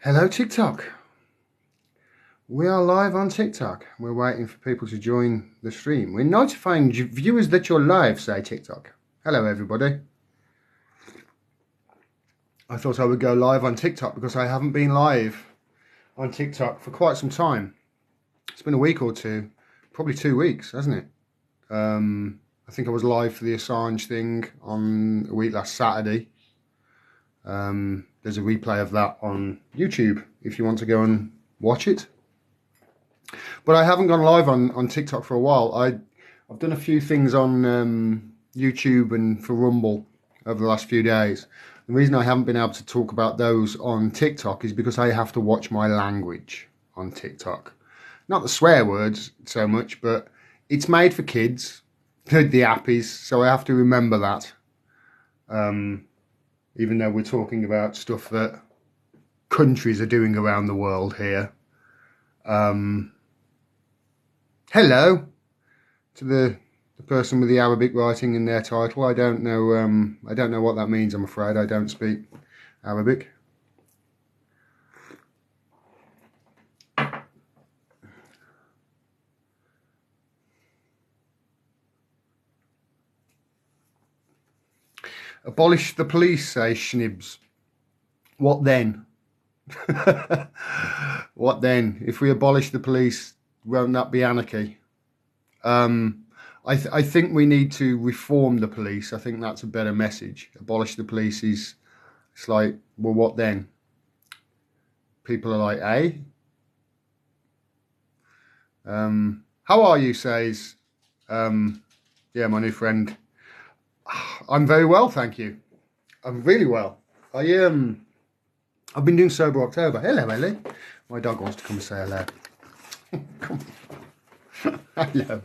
Hello TikTok. We are live on TikTok. We're waiting for people to join the stream. We're notifying viewers that you're live, say TikTok. Hello everybody. I thought I would go live on TikTok because I haven't been live on TikTok for quite some time. It's been a week or two, probably 2 weeks, hasn't it? I think I was live for the Assange thing on a week last Saturday. There's a replay of that on YouTube if you want to go and watch it. But I haven't gone live on TikTok for a while. I've done a few things on YouTube and for Rumble over the last few days. The reason I haven't been able to talk about those on TikTok is because I have to watch my language on TikTok. Not the swear words so much, but it's made for kids, the app is, so I have to remember that. Even though we're talking about stuff that countries are doing around the world here. Hello to the person with the Arabic writing in their title. I don't know what that means, I'm afraid. I don't speak Arabic. Abolish the police, say Schnibs. What then? What then? If we abolish the police, won't that be anarchy? I think we need to reform the police. I think that's a better message. Abolish the police is, it's like, well, what then? People are like, eh? How are you, says, yeah, my new friend. I'm very well, thank you. I'm really well. I've been doing Sober October. Hello, Ellie. My dog wants to come and say hello. Come on. Hello.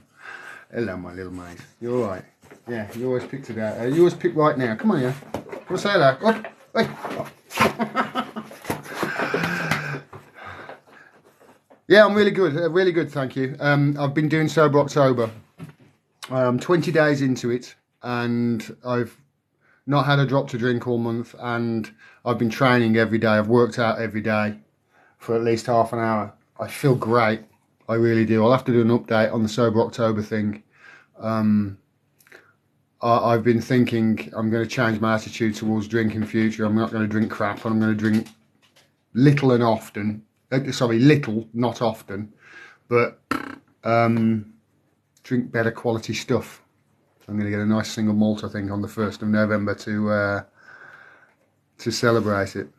Hello, my little mate. You all right? Yeah, you always pick today. You always pick right now. Come on, yeah. Come and say hello. Up. Hey. Yeah, I'm really good. Really good, thank you. I've been doing Sober October. 20 days into it, and I've not had a drop to drink all month, and I've been training every day. I've worked out every day for at least half an hour. I feel great. I really do. I'll have to do an update on the Sober October thing. I've been thinking I'm going to change my attitude towards drinking in future. I'm not going to drink crap, and I'm going to drink little and often. Sorry, little, not often, but drink better quality stuff. I'm going to get a nice single malt, I think, on the 1st of November to celebrate it.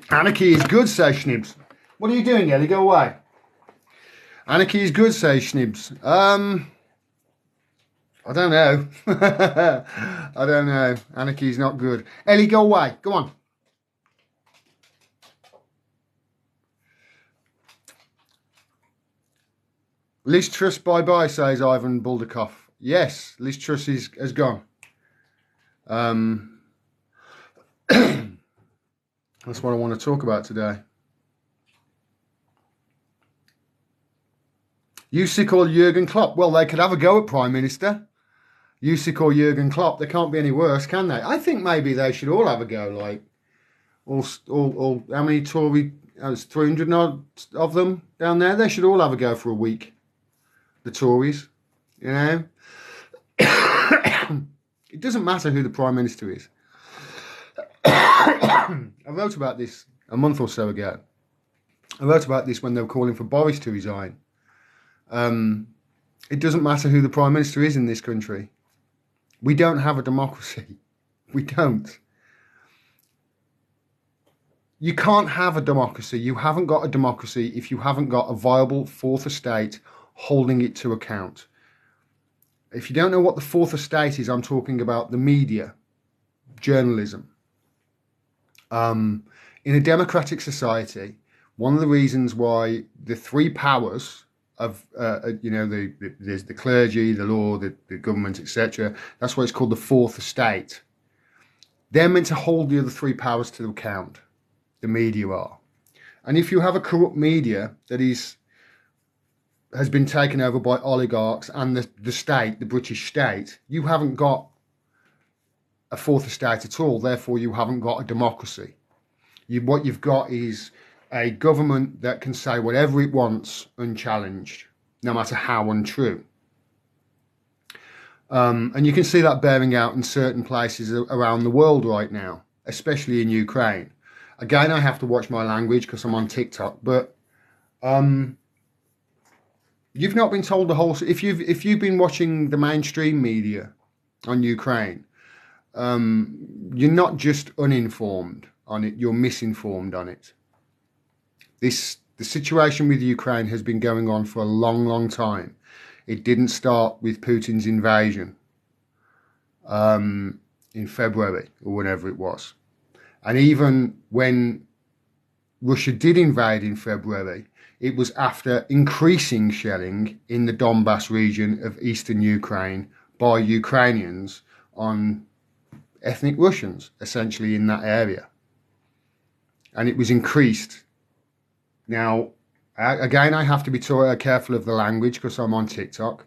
Anarchy is good, says Schnibs. What are you doing, Ellie? Go away. Anarchy is good, says Schnibs. I don't know. I don't know. Anarchy is not good. Ellie, go away. Go on. Liz Truss bye-bye, says Ivan Buldakov. Yes, Liz Truss has gone. That's what I want to talk about today. Usyk or Jurgen Klopp? Well, they could have a go at Prime Minister. Usyk or Jurgen Klopp. They can't be any worse, can they? I think maybe they should all have a go. Like, all how many Tory? There's 300 odd of them down there. They should all have a go for a week. The Tories, you know. It doesn't matter who the Prime Minister is. I wrote about this a month or so ago. I wrote about this when they were calling for Boris to resign. It doesn't matter who the Prime Minister is in this country. We don't have a democracy. We don't. You can't have a democracy. You haven't got a democracy if you haven't got a viable fourth estate holding it to account. If you don't know what the fourth estate is, I'm talking about the media, journalism. In a democratic society, one of the reasons why the three powers of, there's the clergy, the law, the government, etc. That's why it's called the fourth estate. They're meant to hold the other three powers to account. The media are. And if you have a corrupt media that has been taken over by oligarchs and the state, the British state, you haven't got a fourth estate at all. Therefore, you haven't got a democracy. What you've got is a government that can say whatever it wants unchallenged, no matter how untrue. And you can see that bearing out in certain places around the world right now, especially in Ukraine. Again, I have to watch my language because I'm on TikTok, but you've not been told the whole. If you've been watching the mainstream media on Ukraine, you're not just uninformed on it; you're misinformed on it. The situation with Ukraine has been going on for a long, long time. It didn't start with Putin's invasion in February or whenever it was. And even when Russia did invade in February, it was after increasing shelling in the Donbass region of eastern Ukraine by Ukrainians on ethnic Russians, essentially in that area. And it was increased. Now, again, I have to be careful of the language because I'm on TikTok,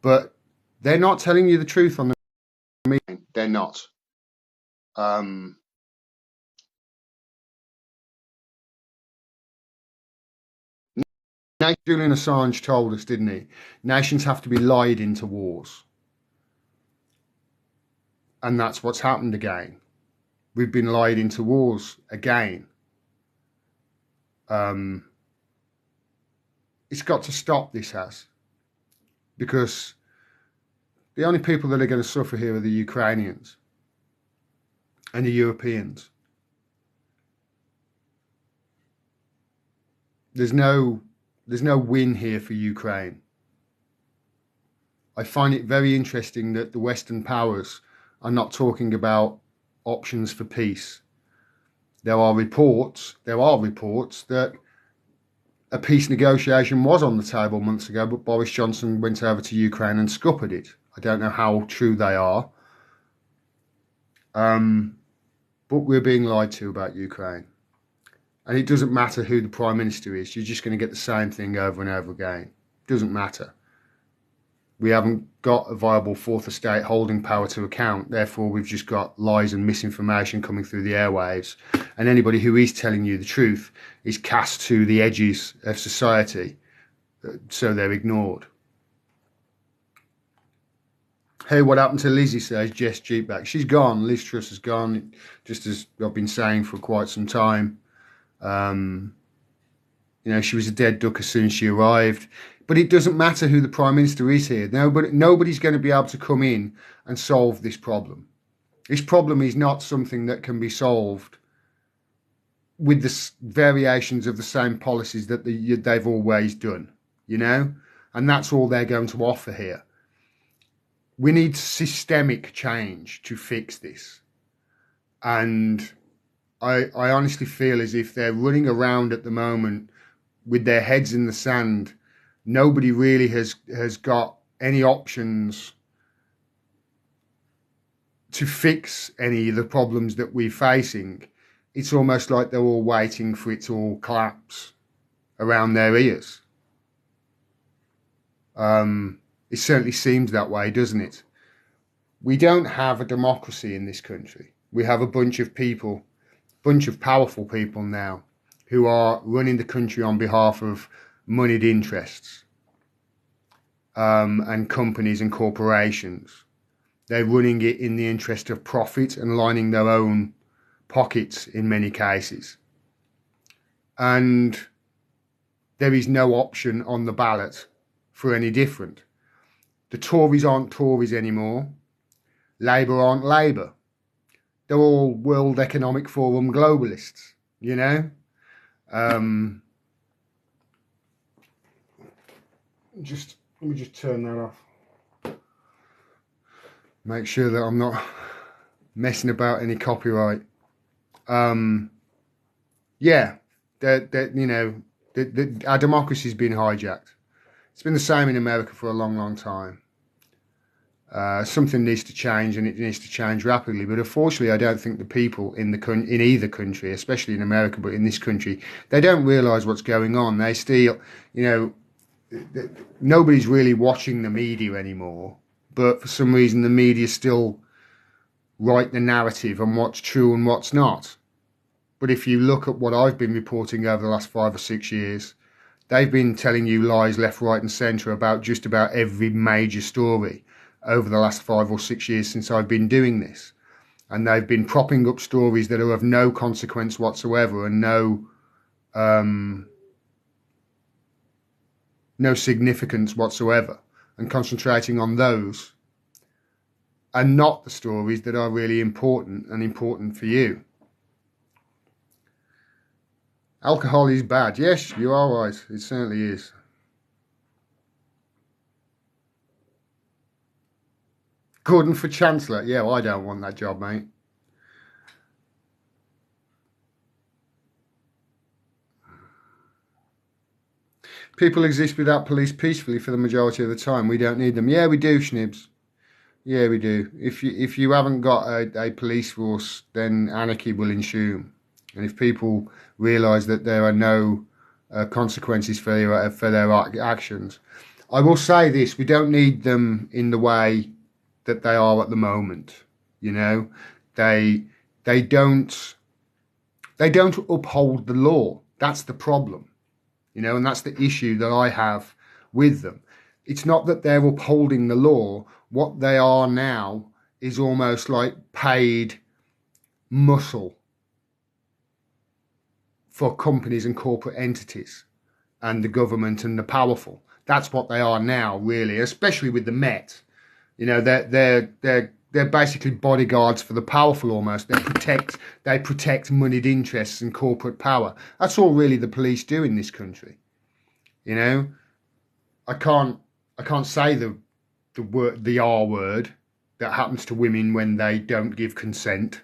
but they're not telling you the truth on the meeting. They're not. Julian Assange told us, didn't he? Nations have to be lied into wars. And that's what's happened again. We've been lied into wars again. It's got to stop, this has. Because the only people that are going to suffer here are the Ukrainians and the Europeans. There's no win here for Ukraine. I find it very interesting that the Western powers are not talking about options for peace. There are reports that a peace negotiation was on the table months ago, but Boris Johnson went over to Ukraine and scuppered it. I don't know how true they are. But we're being lied to about Ukraine. And it doesn't matter who the Prime Minister is. You're just going to get the same thing over and over again. It doesn't matter. We haven't got a viable fourth estate holding power to account. Therefore, we've just got lies and misinformation coming through the airwaves. And anybody who is telling you the truth is cast to the edges of society, so they're ignored. Hey, what happened to Lizzie, says Jess Jeepback. She's gone. Liz Truss is gone, just as I've been saying for quite some time. She was a dead duck as soon as she arrived. But it doesn't matter who the Prime Minister is here. Nobody's going to be able to come in and solve this problem. This problem is not something that can be solved with the variations of the same policies that they've always done, And that's all they're going to offer here. We need systemic change to fix this. And I honestly feel as if they're running around at the moment with their heads in the sand. Nobody really has got any options to fix any of the problems that we're facing. It's almost like they're all waiting for it to all collapse around their ears. It certainly seems that way, doesn't it? We don't have a democracy in this country. We have a bunch of powerful people now who are running the country on behalf of moneyed interests and companies and corporations. They're running it in the interest of profit and lining their own pockets in many cases. And there is no option on the ballot for any different. The Tories aren't Tories anymore. Labour aren't Labour. They're all World Economic Forum globalists, Let me just turn that off. Make sure that I'm not messing about any copyright. Our democracy's been hijacked. It's been the same in America for a long, long time. Something needs to change, and it needs to change rapidly. But unfortunately, I don't think the people in either country, especially in America, but in this country, they don't realise what's going on. They still, nobody's really watching the media anymore. But for some reason, the media still write the narrative on what's true and what's not. But if you look at what I've been reporting over the last 5 or 6 years, they've been telling you lies left, right and centre about just about every major story over the last 5 or 6 years since I've been doing this. And they've been propping up stories that are of no consequence whatsoever and no significance whatsoever, and concentrating on those and not the stories that are really important and important for you. Alcohol is bad. Yes, you are right. It certainly is. Gordon for Chancellor. Yeah, well, I don't want that job, mate. People exist without police peacefully for the majority of the time. We don't need them. Yeah, we do, Schnibs. Yeah, we do. If you haven't got a police force, then anarchy will ensue. And if people realise that there are no consequences for their actions, I will say this: we don't need them in the way that they are at the moment. You know, they don't uphold the law. That's the problem. You know, and that's the issue that I have with them. It's not that they're upholding the law. What they are now is almost like paid muscle for companies and corporate entities and the government and the powerful. That's what they are now, really, especially with the Met. You know, they're basically bodyguards for the powerful almost. They protect moneyed interests and corporate power. That's all really the police do in this country. You know, I can't say the R word that happens to women when they don't give consent.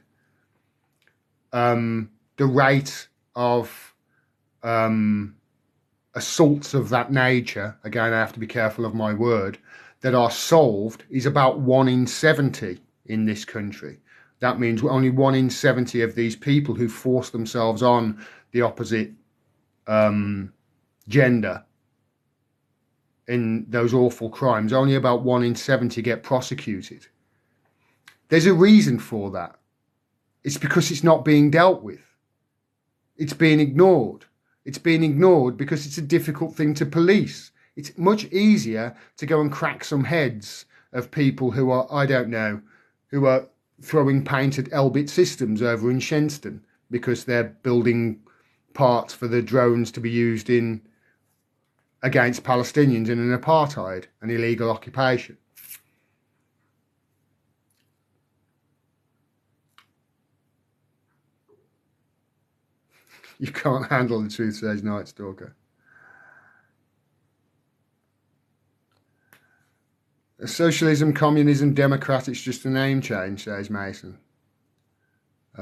The rate of assaults of that nature, again I have to be careful of my word, that are solved is about 1 in 70 in this country. That means only 1 in 70 of these people who force themselves on the opposite gender in those awful crimes, only about 1 in 70 get prosecuted. There's a reason for that. It's because it's not being dealt with. It's being ignored. It's being ignored because it's a difficult thing to police. It's much easier to go and crack some heads of people who are, I don't know, who are throwing paint at Elbit Systems over in Shenston because they're building parts for the drones to be used against Palestinians in an apartheid, an illegal occupation. You can't handle the truth, says Night Stalker. Socialism, communism, Democrat, it's just a name change, says Mason. I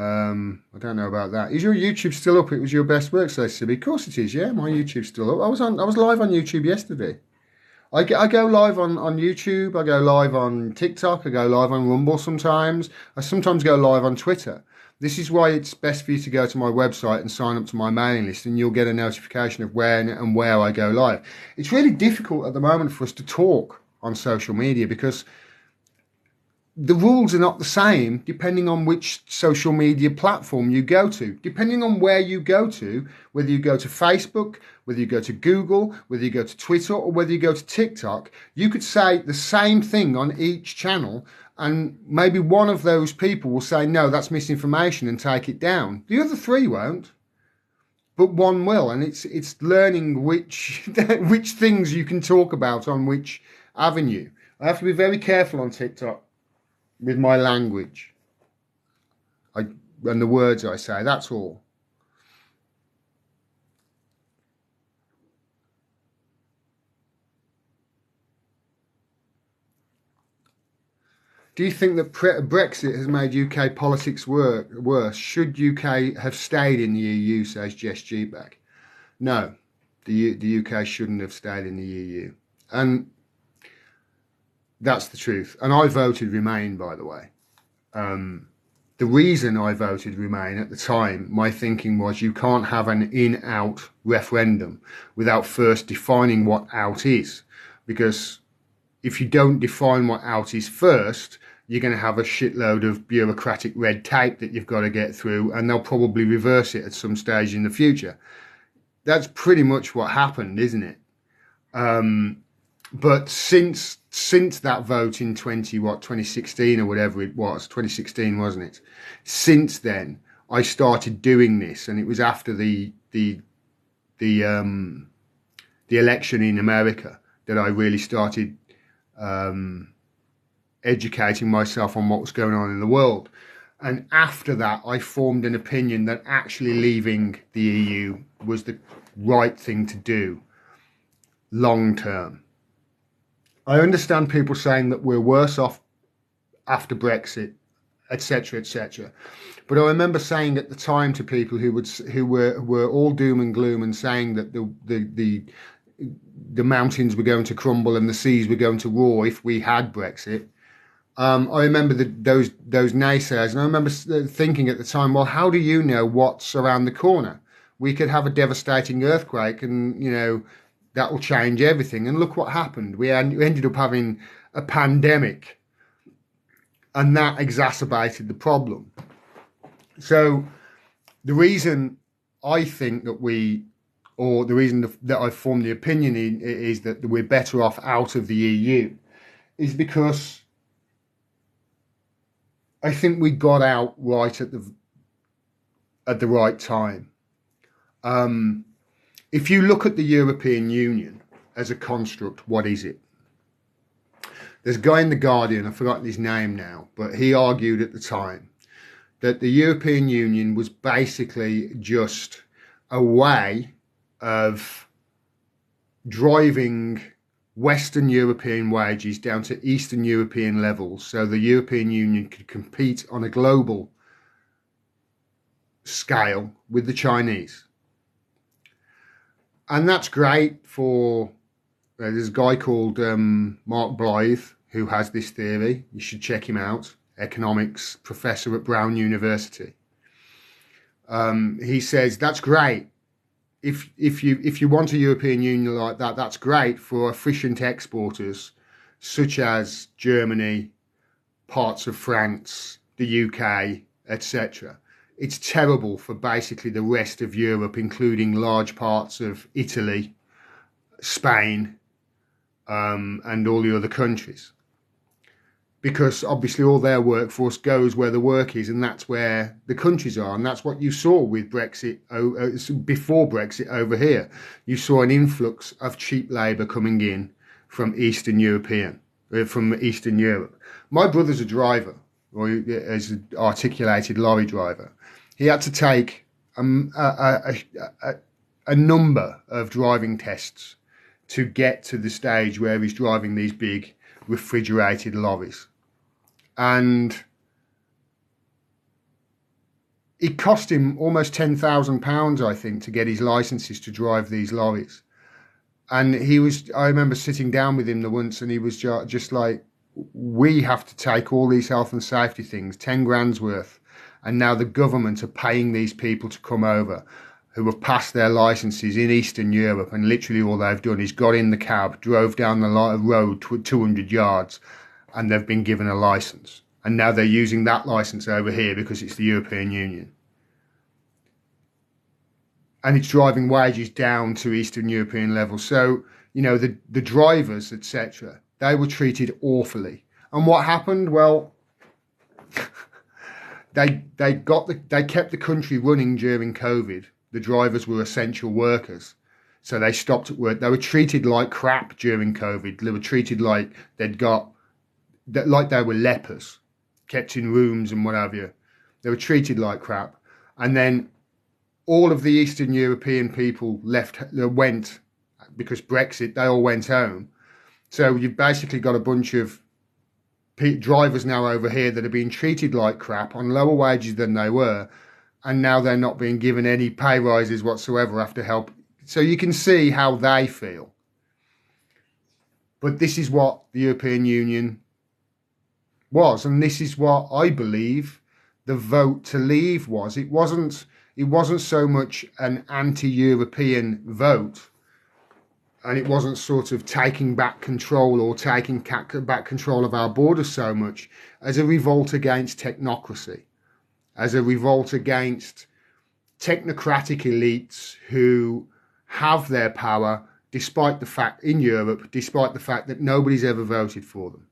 don't know about that. Is your YouTube still up? It was your best work, says Sibby. Of course it is, yeah, my YouTube's still up. I was live on YouTube yesterday. I go live on YouTube, I go live on TikTok, I go live on Rumble sometimes. I sometimes go live on Twitter. This is why it's best for you to go to my website and sign up to my mailing list, and you'll get a notification of when and where I go live. It's really difficult at the moment for us to talk on social media because the rules are not the same depending on which social media platform you go to. Depending on where you go to, whether you go to Facebook, whether you go to Google, whether you go to Twitter, or whether you go to TikTok, you could say the same thing on each channel, and maybe one of those people will say, no, that's misinformation, and take it down. The other 3 won't, but one will, and it's learning which things you can talk about on which avenue. I have to be very careful on TikTok with my language and the words I say, that's all. Do you think that Brexit has made UK politics worse? Should UK have stayed in the EU, says Jess G-Back? No, the UK shouldn't have stayed in the EU. And that's the truth. And I voted Remain, by the way. The reason I voted Remain at the time, my thinking was you can't have an in-out referendum without first defining what out is. Because if you don't define what out is first, you're going to have a shitload of bureaucratic red tape that you've got to get through, and they'll probably reverse it at some stage in the future. That's pretty much what happened, isn't it? But since that vote in 2016 or whatever it was, 2016, wasn't it? Since then, I started doing this, and it was after the election in America that I really started educating myself on what was going on in the world. And after that, I formed an opinion that actually leaving the EU was the right thing to do long term. I understand people saying that we're worse off after Brexit, etc., etc. But I remember saying at the time to people who were all doom and gloom and saying that the mountains were going to crumble and the seas were going to roar if we had Brexit. I remember those naysayers, and I remember thinking at the time, well, how do you know what's around the corner? We could have a devastating earthquake, and that will change everything. And look what happened. We ended up having a pandemic, and that exacerbated the problem. So the reason I think that the reason that I formed the opinion is that we're better off out of the EU is because I think we got out right at the right time. If you look at the European Union as a construct, what is it? There's a guy in The Guardian, I've forgotten his name now, but he argued at the time that the European Union was basically just a way of driving Western European wages down to Eastern European levels so the European Union could compete on a global scale with the Chinese. And that's great for, there's a guy called Mark Blythe who has this theory. You should check him out, economics professor at Brown University. He says that's great. If you want a European Union like that, that's great for efficient exporters such as Germany, parts of France, the UK, etc. It's terrible for basically the rest of Europe, including large parts of Italy, Spain, and all the other countries. Because obviously all their workforce goes where the work is, and that's where the countries are. And that's what you saw with Brexit, before Brexit over here. You saw an influx of cheap labour coming in from Eastern Europe. My brother's a driver, or as an articulated lorry driver. He had to take a number of driving tests to get to the stage where he's driving these big refrigerated lorries. And it cost him almost £10,000, I think, to get his licenses to drive these lorries. And I remember sitting down with him once, and he was just like, we have to take all these health and safety things, 10 grand's worth, and now the government are paying these people to come over who have passed their licenses in Eastern Europe, and literally all they've done is got in the cab, drove down the road 200 yards, and they've been given a license. And now they're using that license over here because it's the European Union. And it's driving wages down to Eastern European levels. So, the drivers, etc., they were treated awfully. And what happened? Well, they kept the country running during COVID. The drivers were essential workers. So they stopped at work. They were treated like crap during COVID. They were treated like like they were lepers, kept in rooms and what have you. They were treated like crap. And then all of the Eastern European people went, because Brexit, they all went home. So you've basically got a bunch of drivers now over here that are being treated like crap on lower wages than they were. And now they're not being given any pay rises whatsoever after help. So you can see how they feel. But this is what the European Union was, and this is what I believe the vote to leave was. It wasn't so much an anti-European vote and it wasn't sort of taking back control or taking back control of our borders so much as a revolt against technocracy, as a revolt against technocratic elites who have their power despite the fact in Europe, despite the fact that nobody's ever voted for them.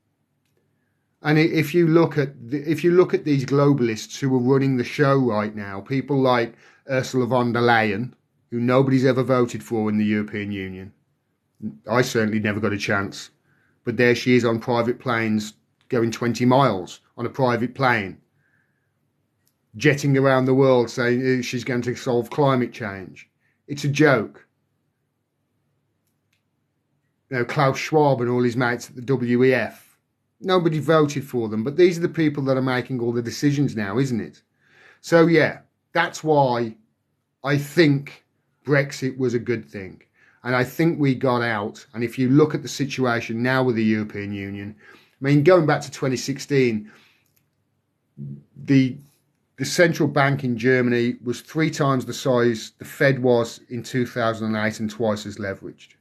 And if you look at these globalists who are running the show right now, people like Ursula von der Leyen, who nobody's ever voted for in the European Union. I certainly never got a chance. But there she is on private planes going 20 miles on a private plane, jetting around the world saying she's going to solve climate change. It's a joke. You know, Klaus Schwab and all his mates at the WEF. Nobody voted for them, but these are the people that are making all the decisions now, isn't it? So yeah, that's why I think Brexit was a good thing. And I think we got out. And if you look at the situation now with the European Union, I mean, going back to 2016, the central bank in Germany was 3 times the size the Fed was in 2008 and twice as leveraged.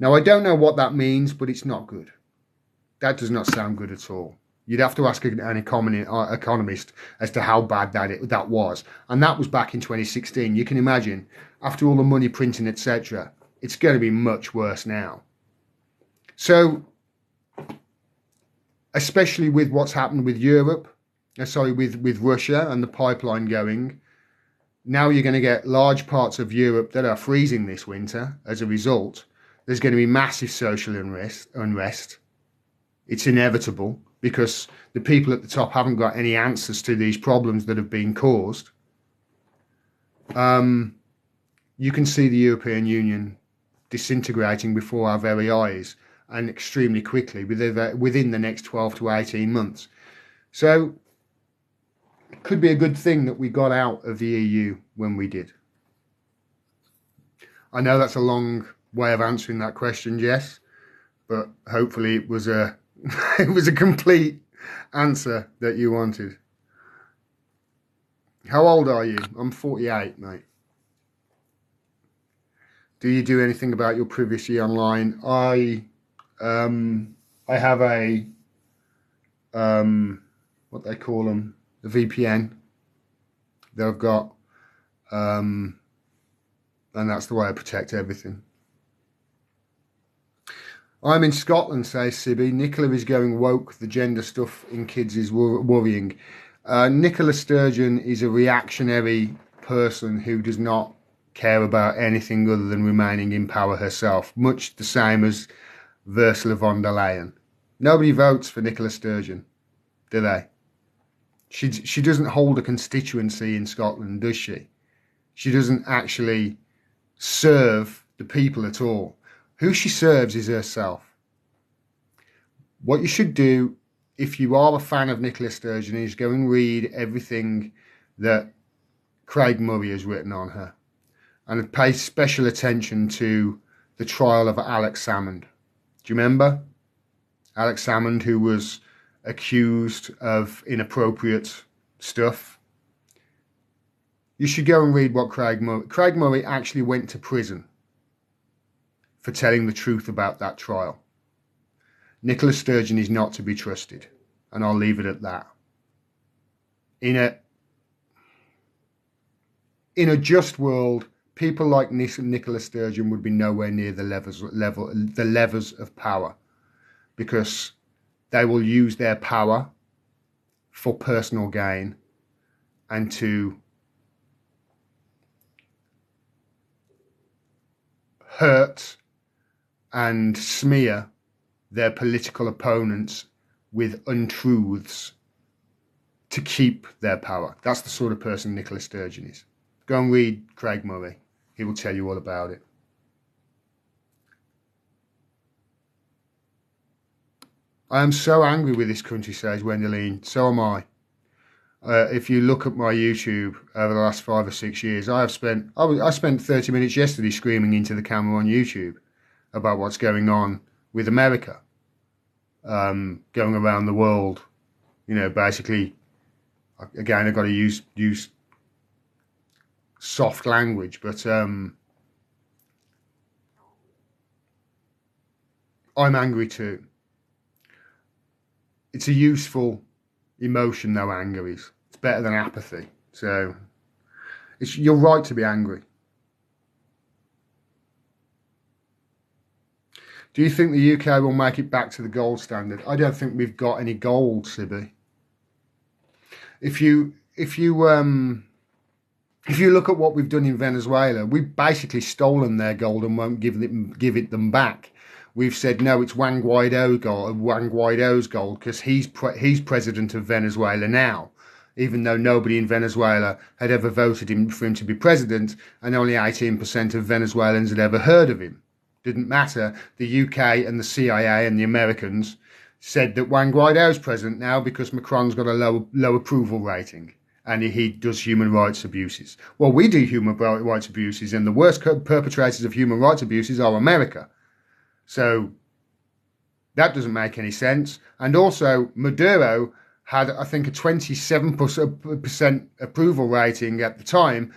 Now, I don't know what that means, but it's not good. That does not sound good at all. You'd have to ask an economist as to how bad that was. And that was back in 2016. You can imagine, after all the money printing, etc., it's going to be much worse now. So, especially with what's happened with Europe, with Russia and the pipeline going, now you're going to get large parts of Europe that are freezing this winter. As a result, there's going to be massive social unrest. It's inevitable because the people at the top haven't got any answers to these problems that have been caused. You can see the European Union disintegrating before our very eyes, and extremely quickly within the next 12 to 18 months. So it could be a good thing that we got out of the EU when we did. I know that's a long way of answering that question, Jess, but hopefully it was a it was a complete answer that you wanted. How old are you? I'm 48, mate. Do you do anything about your privacy online? I have a what they call them, the VPN that I've got, and that's the way I protect everything. I'm in Scotland, says Sibby. Nicola is going woke. The gender stuff in kids is worrying. Nicola Sturgeon is a reactionary person who does not care about anything other than remaining in power herself, much the same as Ursula von der Leyen. Nobody votes for Nicola Sturgeon, do they? She doesn't hold a constituency in Scotland, does she? She doesn't actually serve the people at all. Who she serves is herself. What you should do, if you are a fan of Nicola Sturgeon, is go and read everything that Craig Murray has written on her, and pay special attention to the trial of Alex Salmond. Do you remember? Alex Salmond, who was accused of inappropriate stuff. You should go and read what Craig Murray actually went to prison for telling the truth about that trial. Nicola Sturgeon is not to be trusted, and I'll leave it at that. In a just world, people like Nicola Sturgeon would be nowhere near the levers of power, because they will use their power for personal gain and to hurt and smear their political opponents with untruths to keep their power. That's the sort of person Nicola Sturgeon is. Go and read Craig Murray. He will tell you all about it. I am so angry with this country, says Wendeline. So am I. If you look at my YouTube over the last 5 or 6 years, I spent 30 minutes yesterday screaming into the camera on YouTube about what's going on with America, going around the world. You know, basically, again, I've got to use soft language, but I'm angry too. It's a useful emotion, though, anger is. It's better than apathy. So you're right to be angry. Do you think the UK will make it back to the gold standard? I don't think we've got any gold, Sibby. If you look at what we've done in Venezuela, we've basically stolen their gold and won't give it them back. We've said no, it's Juan Guaido's gold because he's president of Venezuela now, even though nobody in Venezuela had ever voted for him to be president, and only 18% of Venezuelans had ever heard of him. Didn't matter. The UK and the CIA and the Americans said that Juan Guaido's president now because Macron's got a low approval rating and he does human rights abuses. Well, we do human rights abuses, and the worst perpetrators of human rights abuses are America. So that doesn't make any sense. And also, Maduro had, I think, a 27% approval rating at the time.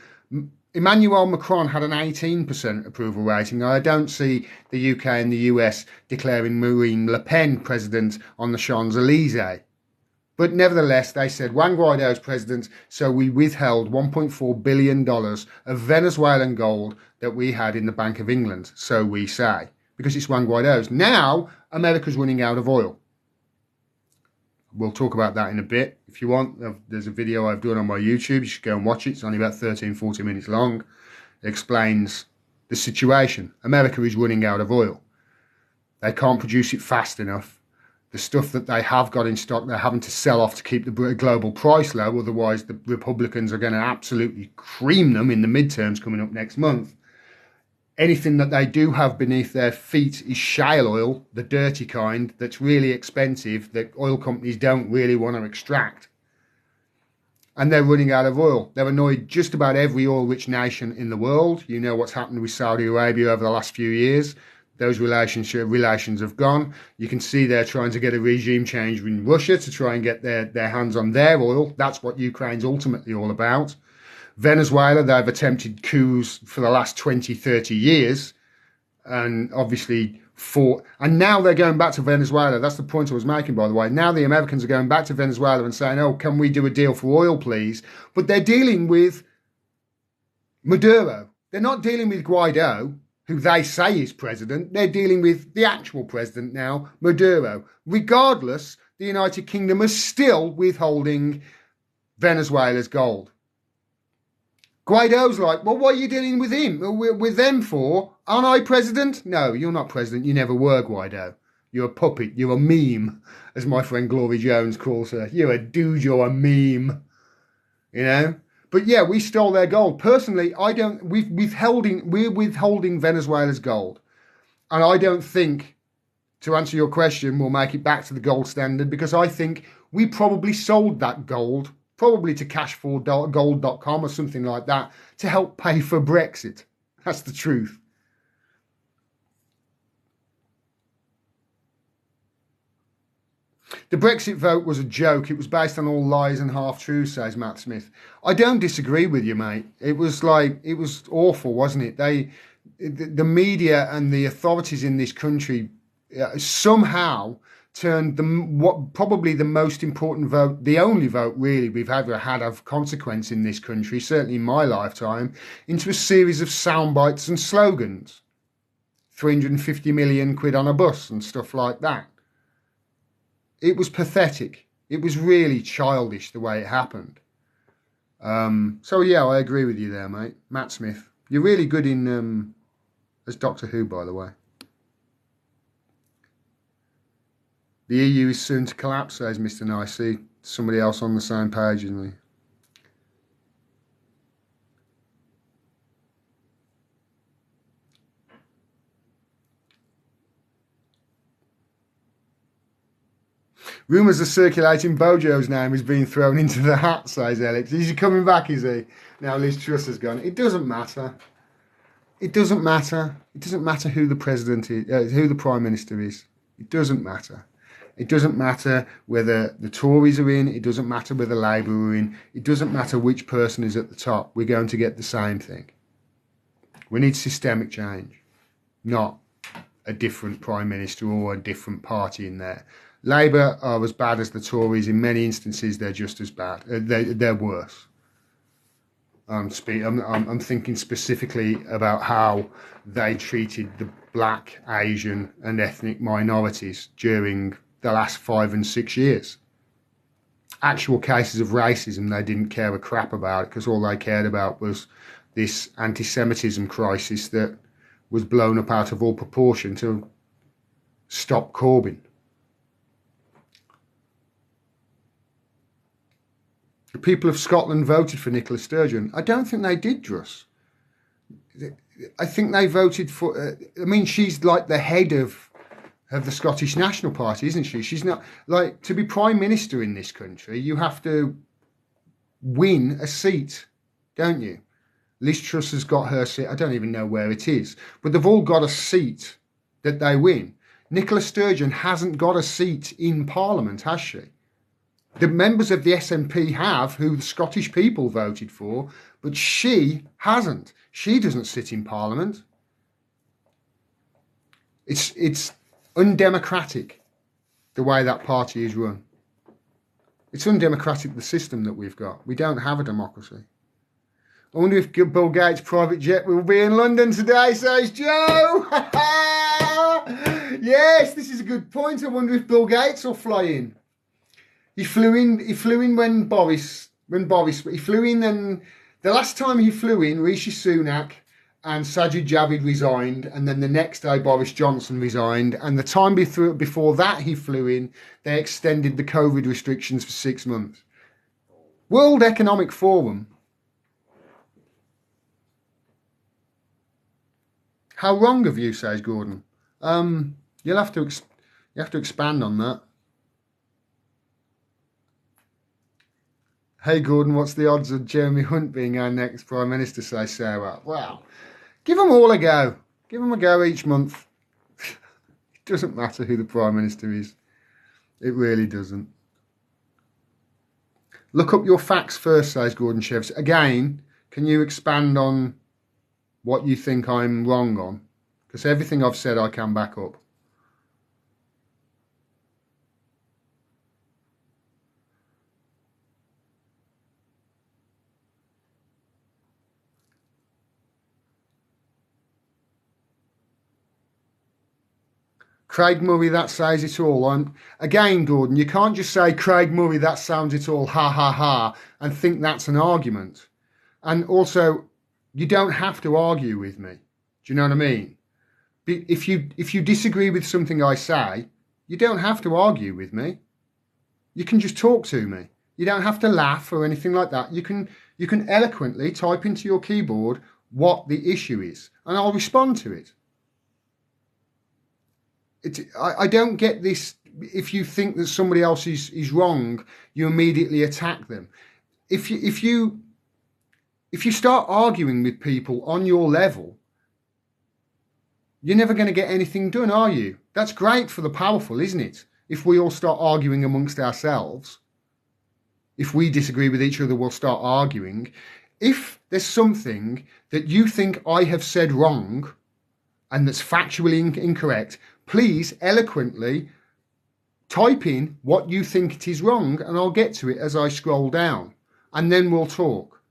Emmanuel Macron had an 18% approval rating. I don't see the UK and the US declaring Marine Le Pen president on the Champs-Elysees. But nevertheless, they said Juan Guaido's president, so we withheld $1.4 billion of Venezuelan gold that we had in the Bank of England, so we say, because it's Juan Guaido's. Now, America's running out of oil. We'll talk about that in a bit. If you want, there's a video I've done on my YouTube. You should go and watch it. It's only about 13-14 minutes long. It explains the situation. America is running out of oil. They can't produce it fast enough. The stuff that they have got in stock, they're having to sell off to keep the global price low. Otherwise, the Republicans are going to absolutely cream them in the midterms coming up next month. Anything that they do have beneath their feet is shale oil, the dirty kind, that's really expensive, that oil companies don't really want to extract. And they're running out of oil. They've annoyed just about every oil-rich nation in the world. You know what's happened with Saudi Arabia over the last few years. Those relations have gone. You can see they're trying to get a regime change in Russia to try and get their hands on their oil. That's what Ukraine's ultimately all about. Venezuela, they've attempted coups for the last 20, 30 years and obviously fought. And now they're going back to Venezuela. That's the point I was making, by the way. Now the Americans are going back to Venezuela and saying, oh, can we do a deal for oil, please? But they're dealing with Maduro. They're not dealing with Guaido, who they say is president. They're dealing with the actual president now, Maduro. Regardless, the United Kingdom is still withholding Venezuela's gold. Guaido's like, well, what are you dealing with him? With them for? Aren't I president? No, you're not president. You never were, Guaido. You're a puppet. You're a meme, as my friend Glory Jones calls her. You're a dude. You're a meme. You know? But yeah, we stole their gold. Personally, we're withholding Venezuela's gold. And I don't think, to answer your question, we'll make it back to the gold standard, because I think we probably sold that gold, probably to cash4gold.com or something like that, to help pay for Brexit. That's the truth. The Brexit vote was a joke. It was based on all lies and half-truths, says Matt Smith. I don't disagree with you, mate. It was awful, wasn't it? The media and the authorities in this country somehow turned probably the most important vote, the only vote really we've ever had of consequence in this country, certainly in my lifetime, into a series of sound bites and slogans. 350 million quid on a bus and stuff like that. It was pathetic. It was really childish the way it happened. So yeah, I agree with you there, mate. Matt Smith. You're really good in as Doctor Who, by the way. The EU is soon to collapse, says Mr. Nicey. Somebody else on the same page as me. Rumours are circulating Bojo's name is being thrown into the hat, says Alex. Is he coming back, is he? Now Liz Truss has gone. It doesn't matter. It doesn't matter. It doesn't matter who the president is, who the Prime Minister is. It doesn't matter. It doesn't matter whether the Tories are in. It doesn't matter whether Labour are in. It doesn't matter which person is at the top. We're going to get the same thing. We need systemic change, not a different Prime Minister or a different party in there. Labour are as bad as the Tories. In many instances, they're just as bad. They're worse. I'm thinking specifically about how they treated the black, Asian and ethnic minorities during the last 5 and 6 years. Actual cases of racism they didn't care a crap about, because all they cared about was this anti-Semitism crisis that was blown up out of all proportion to stop Corbyn. The people of Scotland voted for Nicola Sturgeon. I don't think they did, Druss. I think they voted for... I mean, she's like the head of the Scottish National Party, isn't she? She's not... Like, to be Prime Minister in this country, you have to win a seat, don't you? Liz Truss has got her seat. I don't even know where it is. But they've all got a seat that they win. Nicola Sturgeon hasn't got a seat in Parliament, has she? The members of the SNP have, who the Scottish people voted for, but she hasn't. She doesn't sit in Parliament. It's undemocratic, the way that party is run. It's undemocratic, the system that we've got. We don't have a democracy. I wonder if Bill Gates' private jet will be in London today, says Joe. Yes, this is a good point. I wonder if Bill Gates will fly in. He flew in when Boris, he flew in, and the last time he flew in, Rishi Sunak and Sajid Javid resigned, and then the next day Boris Johnson resigned, and the time before that he flew in, they extended the COVID restrictions for 6 months. World Economic Forum. How wrong of you, says Gordon. You'll have to expand on that. Hey Gordon, what's the odds of Jeremy Hunt being our next Prime Minister, says Sarah? Well, give them all a go. Give them a go each month. It doesn't matter who the Prime Minister is. It really doesn't. Look up your facts first, says Gordon Chevs. Again, can you expand on what you think I'm wrong on? Because everything I've said I can back up. Craig Murray, that says it all. Again, Gordon, you can't just say, Craig Murray, that sounds it all, ha, ha, ha, and think that's an argument. And also, you don't have to argue with me. Do you know what I mean? If you disagree with something I say, you don't have to argue with me. You can just talk to me. You don't have to laugh or anything like that. You can eloquently type into your keyboard what the issue is, and I'll respond to it. I don't get this. If you think that somebody else is wrong, you immediately attack them. If you start arguing with people on your level, you're never going to get anything done, are you? That's great for the powerful, isn't it? If we all start arguing amongst ourselves, if we disagree with each other, we'll start arguing. If there's something that you think I have said wrong and that's factually incorrect, please eloquently type in what you think it is wrong, and I'll get to it as I scroll down, and then we'll talk.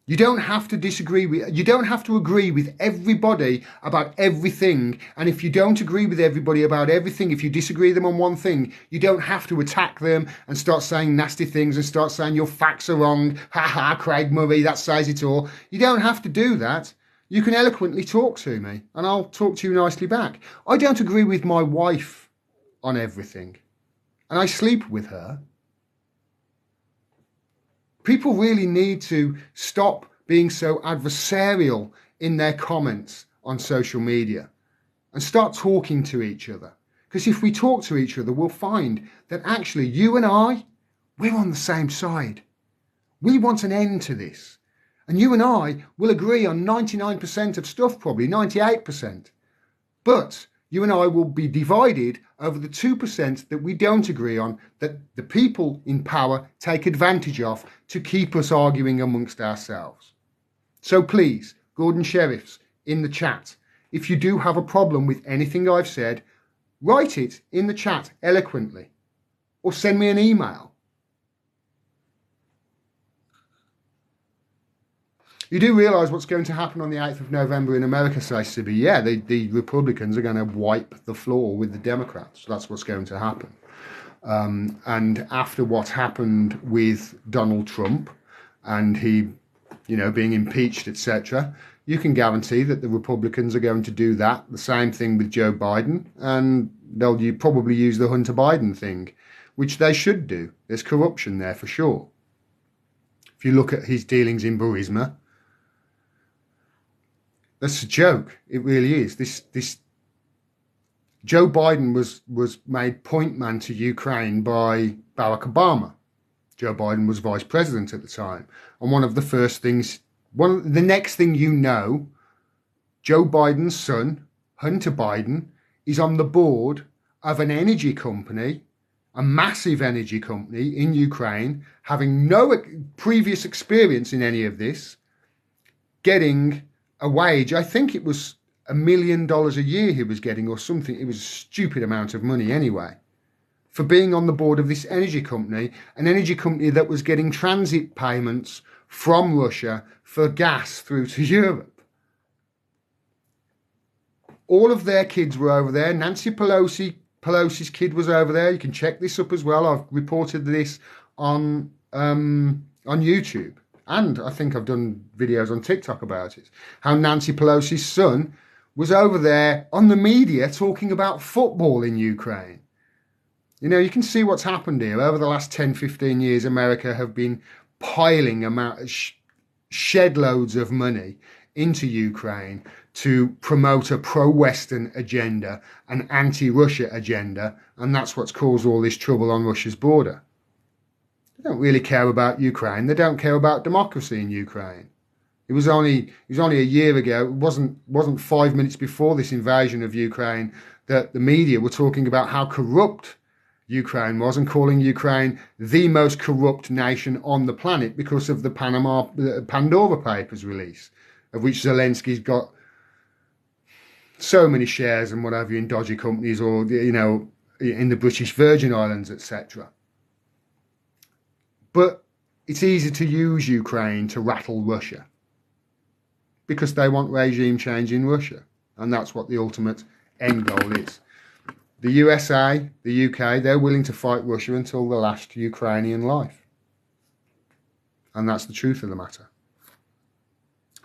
You don't have to you don't have to agree with everybody about everything. And if you don't agree with everybody about everything, if you disagree with them on one thing, you don't have to attack them and start saying nasty things and start saying your facts are wrong. Ha ha, Craig Murray, that says it all. You don't have to do that. You can eloquently talk to me, and I'll talk to you nicely back. I don't agree with my wife on everything, and I sleep with her. People really need to stop being so adversarial in their comments on social media and start talking to each other. Because if we talk to each other, we'll find that actually you and I, we're on the same side. We want an end to this. And you and I will agree on 99% of stuff, probably 98%. But you and I will be divided over the 2% that we don't agree on, that the people in power take advantage of to keep us arguing amongst ourselves. So please, Gordon Sheriffs, in the chat, If you do have a problem with anything I've said, write it in the chat eloquently or send me an email. You do realise what's going to happen on the 8th of November in America, says Sibby. Yeah, the Republicans are going to wipe the floor with the Democrats. That's what's going to happen. And after what's happened with Donald Trump and he, being impeached, etc., you can guarantee that the Republicans are going to do that. The same thing with Joe Biden, and they'll probably use the Hunter Biden thing, which they should do. There's corruption there for sure. If you look at his dealings in Burisma, that's a joke. It really is. This Joe Biden was made point man to Ukraine by Barack Obama. Joe Biden was vice president at the time. And the next thing you know, Joe Biden's son, Hunter Biden, is on the board of an energy company, a massive energy company in Ukraine, having no previous experience in any of this, getting a wage. I think it was $1 million a year he was getting or something. It was a stupid amount of money anyway, for being on the board of this energy company, an energy company that was getting transit payments from Russia for gas through to Europe. All of their kids were over there. Nancy Pelosi's kid was over there. You can check this up as well. I've reported this on YouTube. And I think I've done videos on TikTok about it. How Nancy Pelosi's son was over there on the media talking about football in Ukraine. You can see what's happened here. Over the last 10, 15 years, America have been piling shed loads of money into Ukraine to promote a pro-Western agenda, an anti-Russia agenda, and that's what's caused all this trouble on Russia's border. They don't really care about Ukraine. They don't care about democracy in Ukraine. It was only a year ago. It wasn't 5 minutes before this invasion of Ukraine that the media were talking about how corrupt Ukraine was and calling Ukraine the most corrupt nation on the planet because of the Pandora Papers release, of which Zelensky's got so many shares and whatever in dodgy companies or in the British Virgin Islands, etc. But it's easy to use Ukraine to rattle Russia because they want regime change in Russia. And that's what the ultimate end goal is. The USA, the UK, they're willing to fight Russia until the last Ukrainian life. And that's the truth of the matter.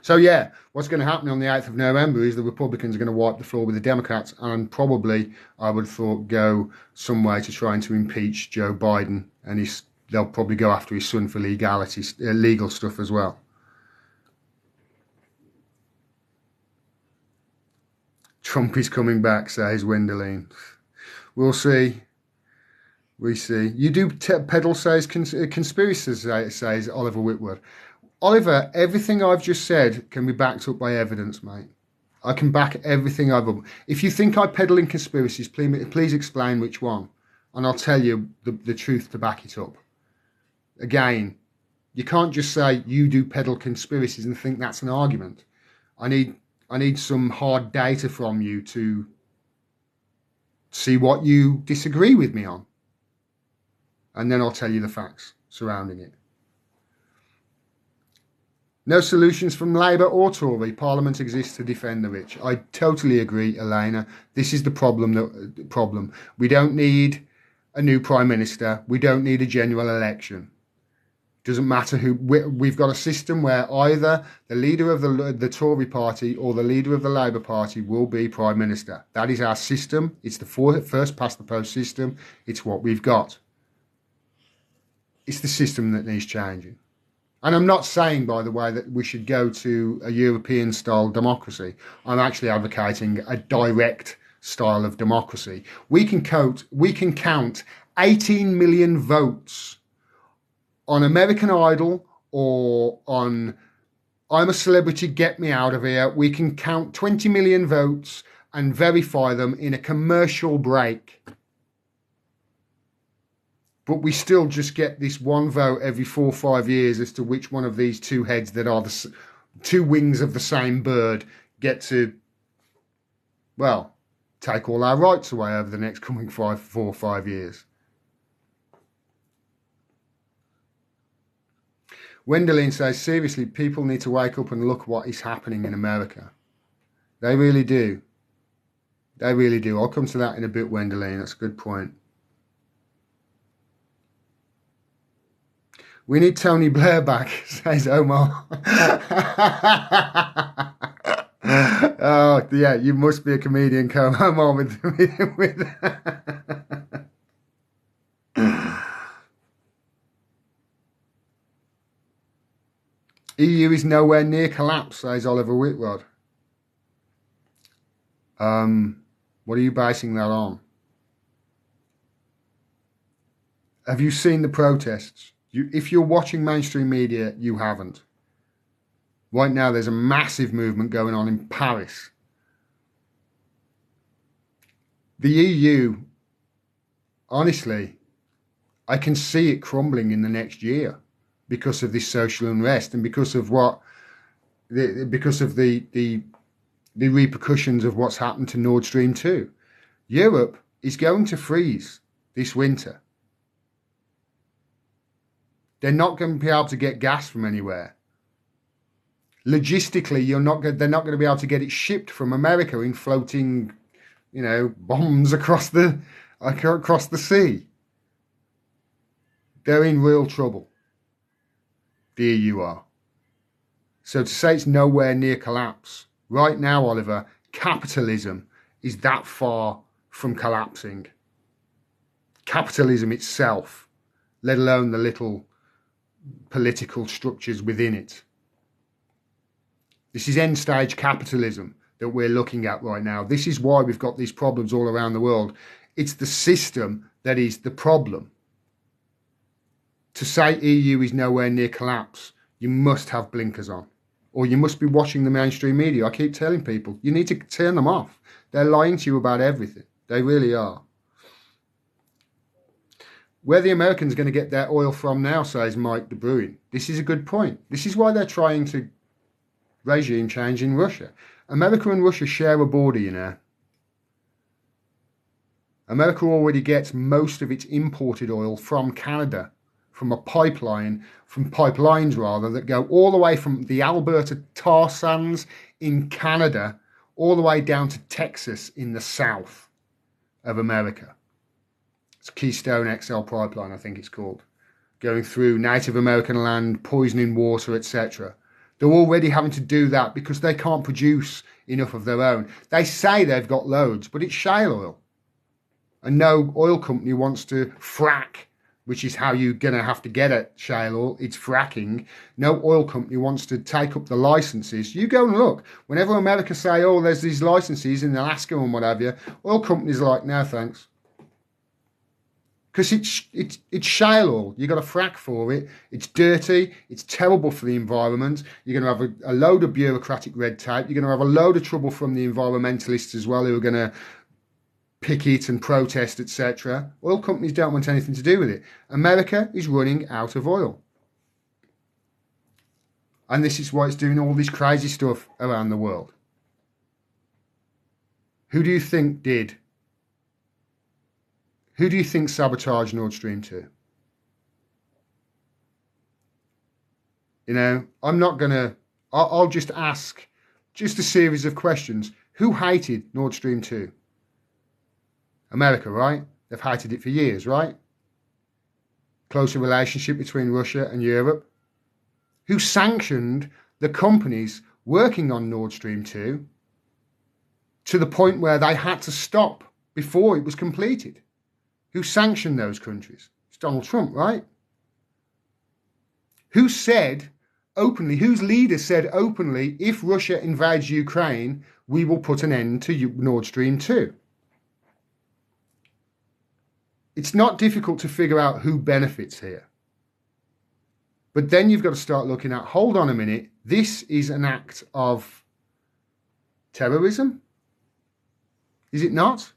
So yeah, what's going to happen on the 8th of November is the Republicans are going to wipe the floor with the Democrats and probably, I would have thought, go some way to trying to impeach Joe Biden, and they'll probably go after his son for legal stuff as well. Trump is coming back, says Wendeline. We'll see. We see. You do peddle, says conspiracies, says Oliver Whitworth. Oliver, everything I've just said can be backed up by evidence, mate. I can back everything I've done. If you think I peddle in conspiracies, please explain which one, and I'll tell you the truth to back it up. Again, you can't just say you do peddle conspiracies and think that's an argument. I need some hard data from you to see what you disagree with me on. And then I'll tell you the facts surrounding it. No solutions from Labour or Tory. Parliament exists to defend the rich. I totally agree, Elena. This is the problem. We don't need a new Prime Minister. We don't need a general election. Doesn't matter who. We've got a system where either the leader of the Tory party or the leader of the Labour Party will be Prime Minister. That is our system. It's the first past the post system. It's what we've got. It's the system that needs changing. And I'm not saying, by the way, that we should go to a European-style democracy. I'm actually advocating a direct style of democracy. We can count 18 million votes on American Idol or on I'm a Celebrity, Get Me Out of Here. We can count 20 million votes and verify them in a commercial break. But we still just get this one vote every 4 or 5 years as to which one of these two heads that are the two wings of the same bird get to Well, take all our rights away over the next coming 4 or 5 years. Wendelin says, seriously, people need to wake up and look what is happening in America. They really do. They really do. I'll come to that in a bit, Wendelin. That's a good point. We need Tony Blair back, says Omar. Oh, yeah, you must be a comedian, Omar, with EU is nowhere near collapse, says Oliver Whitrod. What are you basing that on? Have you seen the protests? If you're watching mainstream media, you haven't. Right now, there's a massive movement going on in Paris. The EU, honestly, I can see it crumbling in the next year because of this social unrest and because of the repercussions of what's happened to Nord Stream 2. Europe is going to freeze this winter. They're not going to be able to get gas from anywhere. Logistically, they're not going to be able to get it shipped from America in floating, bombs across the sea. They're in real trouble. The EU are. So to say it's nowhere near collapse, right now, Oliver, capitalism is that far from collapsing. Capitalism itself, let alone the little political structures within it. This is end stage capitalism that we're looking at right now. This is why we've got these problems all around the world. It's the system that is the problem. To say EU is nowhere near collapse, you must have blinkers on. Or you must be watching the mainstream media. I keep telling people, you need to turn them off. They're lying to you about everything. They really are. Where the Americans are going to get their oil from now, says Mike de Bruin. This is a good point. This is why they're trying to regime change in Russia. America and Russia share a border, America already gets most of its imported oil from Canada, from pipelines that go all the way from the Alberta tar sands in Canada all the way down to Texas in the south of America. It's Keystone XL pipeline, I think it's called, going through Native American land, poisoning water, etc. They're already having to do that because they can't produce enough of their own. They say they've got loads, but it's shale oil. And no oil company wants to frack, which is how you're going to have to get at shale oil. It's fracking. No oil company wants to take up the licenses. You go and look. Whenever America say, oh, there's these licenses in Alaska and what have you, oil companies are like, no, thanks. Because it's shale oil. You've got to frack for it. It's dirty. It's terrible for the environment. You're going to have a load of bureaucratic red tape. You're going to have a load of trouble from the environmentalists as well, who are going to picket and protest, etc. Oil companies don't want anything to do with it. America is running out of oil. And this is why it's doing all this crazy stuff around the world. Who do you think did? Who do you think sabotaged Nord Stream 2? I'm not going to... I'll just ask just a series of questions. Who hated Nord Stream 2? America, right? They've hated it for years, right? Closer relationship between Russia and Europe. Who sanctioned the companies working on Nord Stream 2 to the point where they had to stop before it was completed? Who sanctioned those countries? It's Donald Trump, right? Who said openly, whose leader said openly, if Russia invades Ukraine, we will put an end to Nord Stream 2? It's not difficult to figure out who benefits here. But then you've got to start looking at, hold on a minute, this is an act of terrorism? Is it not?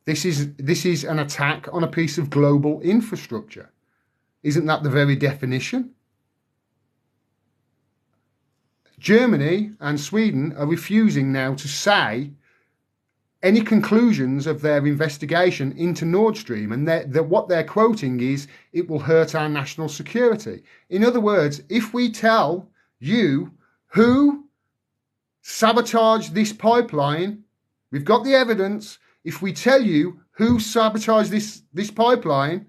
This is an attack on a piece of global infrastructure. Isn't that the very definition? Germany and Sweden are refusing now to say any conclusions of their investigation into Nord Stream, and what they're quoting is it will hurt our national security. In other words, if we tell you who sabotaged this pipeline, we've got the evidence. If we tell you who sabotaged this pipeline,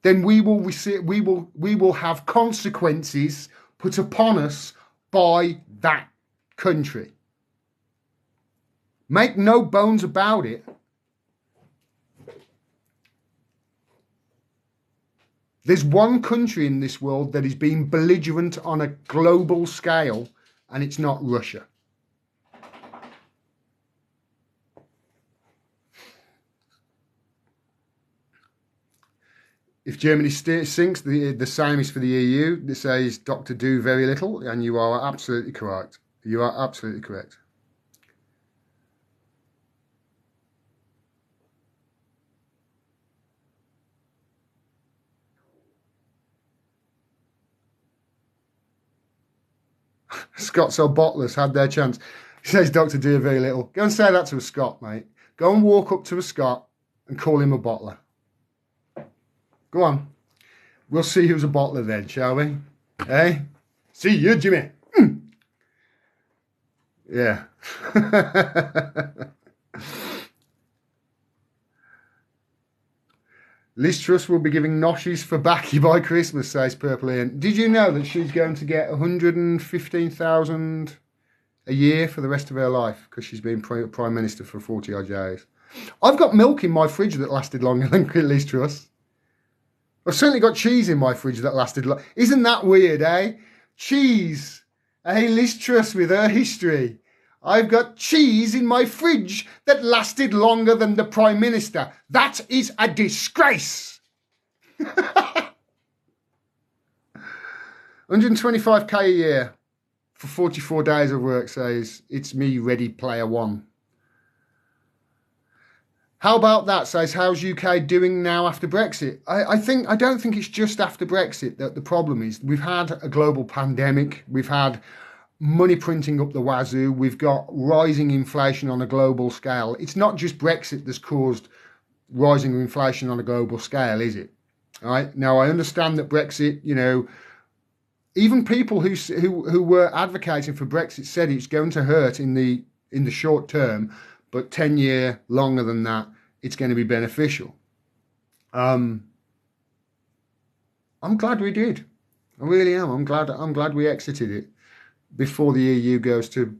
then we will have consequences put upon us by that country. Make no bones about it. There's one country in this world that is being belligerent on a global scale, and it's not Russia. If Germany sinks, the same is for the EU. This says Dr. Do very little, and you are absolutely correct. You are absolutely correct. Scots or bottlers had their chance. He says Dr. Do very little. Go and say that to a Scot, mate. Go and walk up to a Scot and call him a bottler. Go on. We'll see who's a bottler then, shall we? Eh? See you, Jimmy. Yeah. Liz Truss will be giving noshes for Backy by Christmas, says Purple Ian. Did you know that she's going to get 115,000 a year for the rest of her life because she's been Prime Minister for 40 odd years? I've got milk in my fridge that lasted longer than Liz Truss. I've certainly got cheese in my fridge that lasted long. Isn't that weird, eh? Cheese. Hey, Liz Truss with her history. I've got cheese in my fridge that lasted longer than the Prime Minister. That is a disgrace. 125k a year for 44 days of work, says It's Me Ready Player One. How about that, says how's UK doing now after Brexit? I don't think it's just after Brexit that the problem is. We've had a global pandemic. We've had money printing up the wazoo. We've got rising inflation on a global scale. It's not just Brexit that's caused rising inflation on a global scale, is it? All right. Now, I understand that Brexit, even people who were advocating for Brexit said it's going to hurt in the short term, but 10-year longer than that, it's going to be beneficial. I'm glad we did. I really am. I'm glad we exited it before the EU goes to,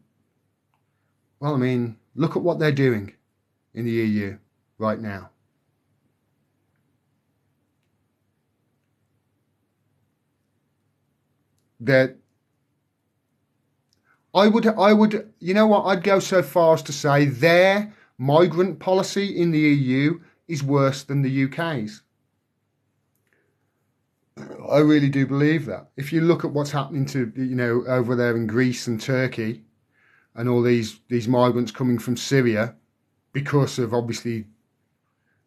well, I mean, look at what they're doing in the EU right now. I would, I'd go so far as to say their migrant policy in the EU is worse than the UK's. I really do believe that. If you look at what's happening to, over there in Greece and Turkey and all these migrants coming from Syria because of obviously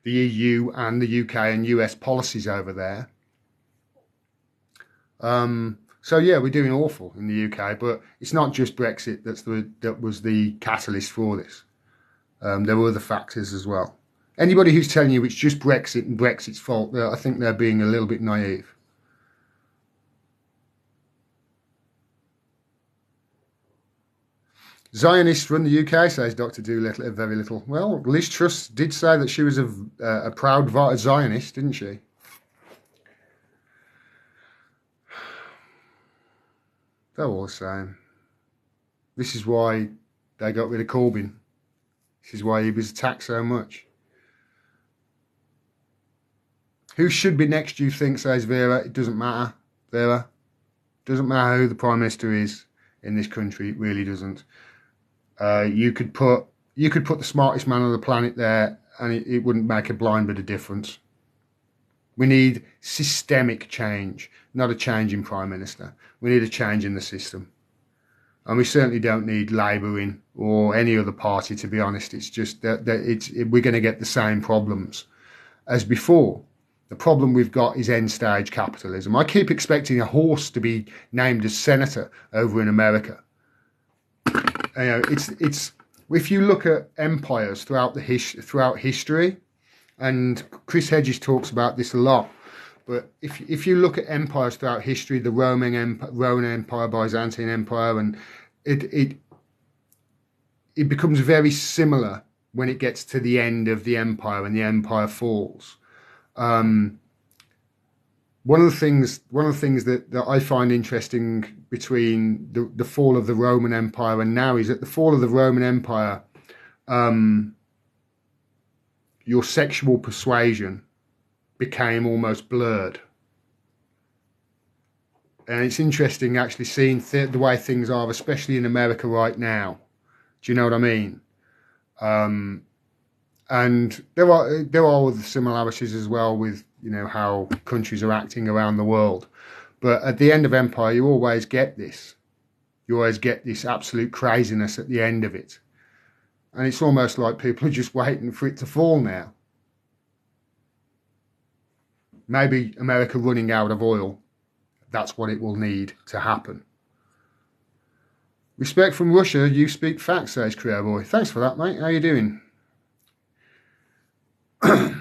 the EU and the UK and US policies over there. So yeah, we're doing awful in the UK, but it's not just Brexit that was the catalyst for this. There were other factors as well. Anybody who's telling you it's just Brexit and Brexit's fault, I think they're being a little bit naive. Zionists run the UK, says Dr. Doolittle, very little. Well, Liz Truss did say that she was a proud Zionist, didn't she? They're all the same. This is why they got rid of Corbyn. This is why he was attacked so much. Who should be next, do you think, says Vera? It doesn't matter, Vera. It doesn't matter who the Prime Minister is in this country. It really doesn't. You could put the smartest man on the planet there and it wouldn't make a blind bit of difference. We need systemic change, not a change in Prime Minister. We need a change in the system. And we certainly don't need Labour in or any other party, to be honest. It's just that we're going to get the same problems as before. The problem we've got is end-stage capitalism. I keep expecting a horse to be named as senator over in America. if you look at empires throughout history, and Chris Hedges talks about this a lot, but if you look at empires throughout history, the Roman Empire, Byzantine Empire, and it becomes very similar when it gets to the end of the empire and the empire falls. One of the things that I find interesting between the fall of the Roman Empire and now is at the fall of the Roman Empire, your sexual persuasion became almost blurred. And it's interesting actually seeing the way things are, especially in America right now. Do you know what I mean? And there are other similarities as well with, you know, how countries are acting around the world. But at the end of empire, you always get this. You always get this absolute craziness at the end of it. And it's almost like people are just waiting for it to fall now. Maybe America running out of oil. That's what it will need to happen. Respect from Russia, you speak facts, says Creo Boy. Thanks for that, mate. How you doing? The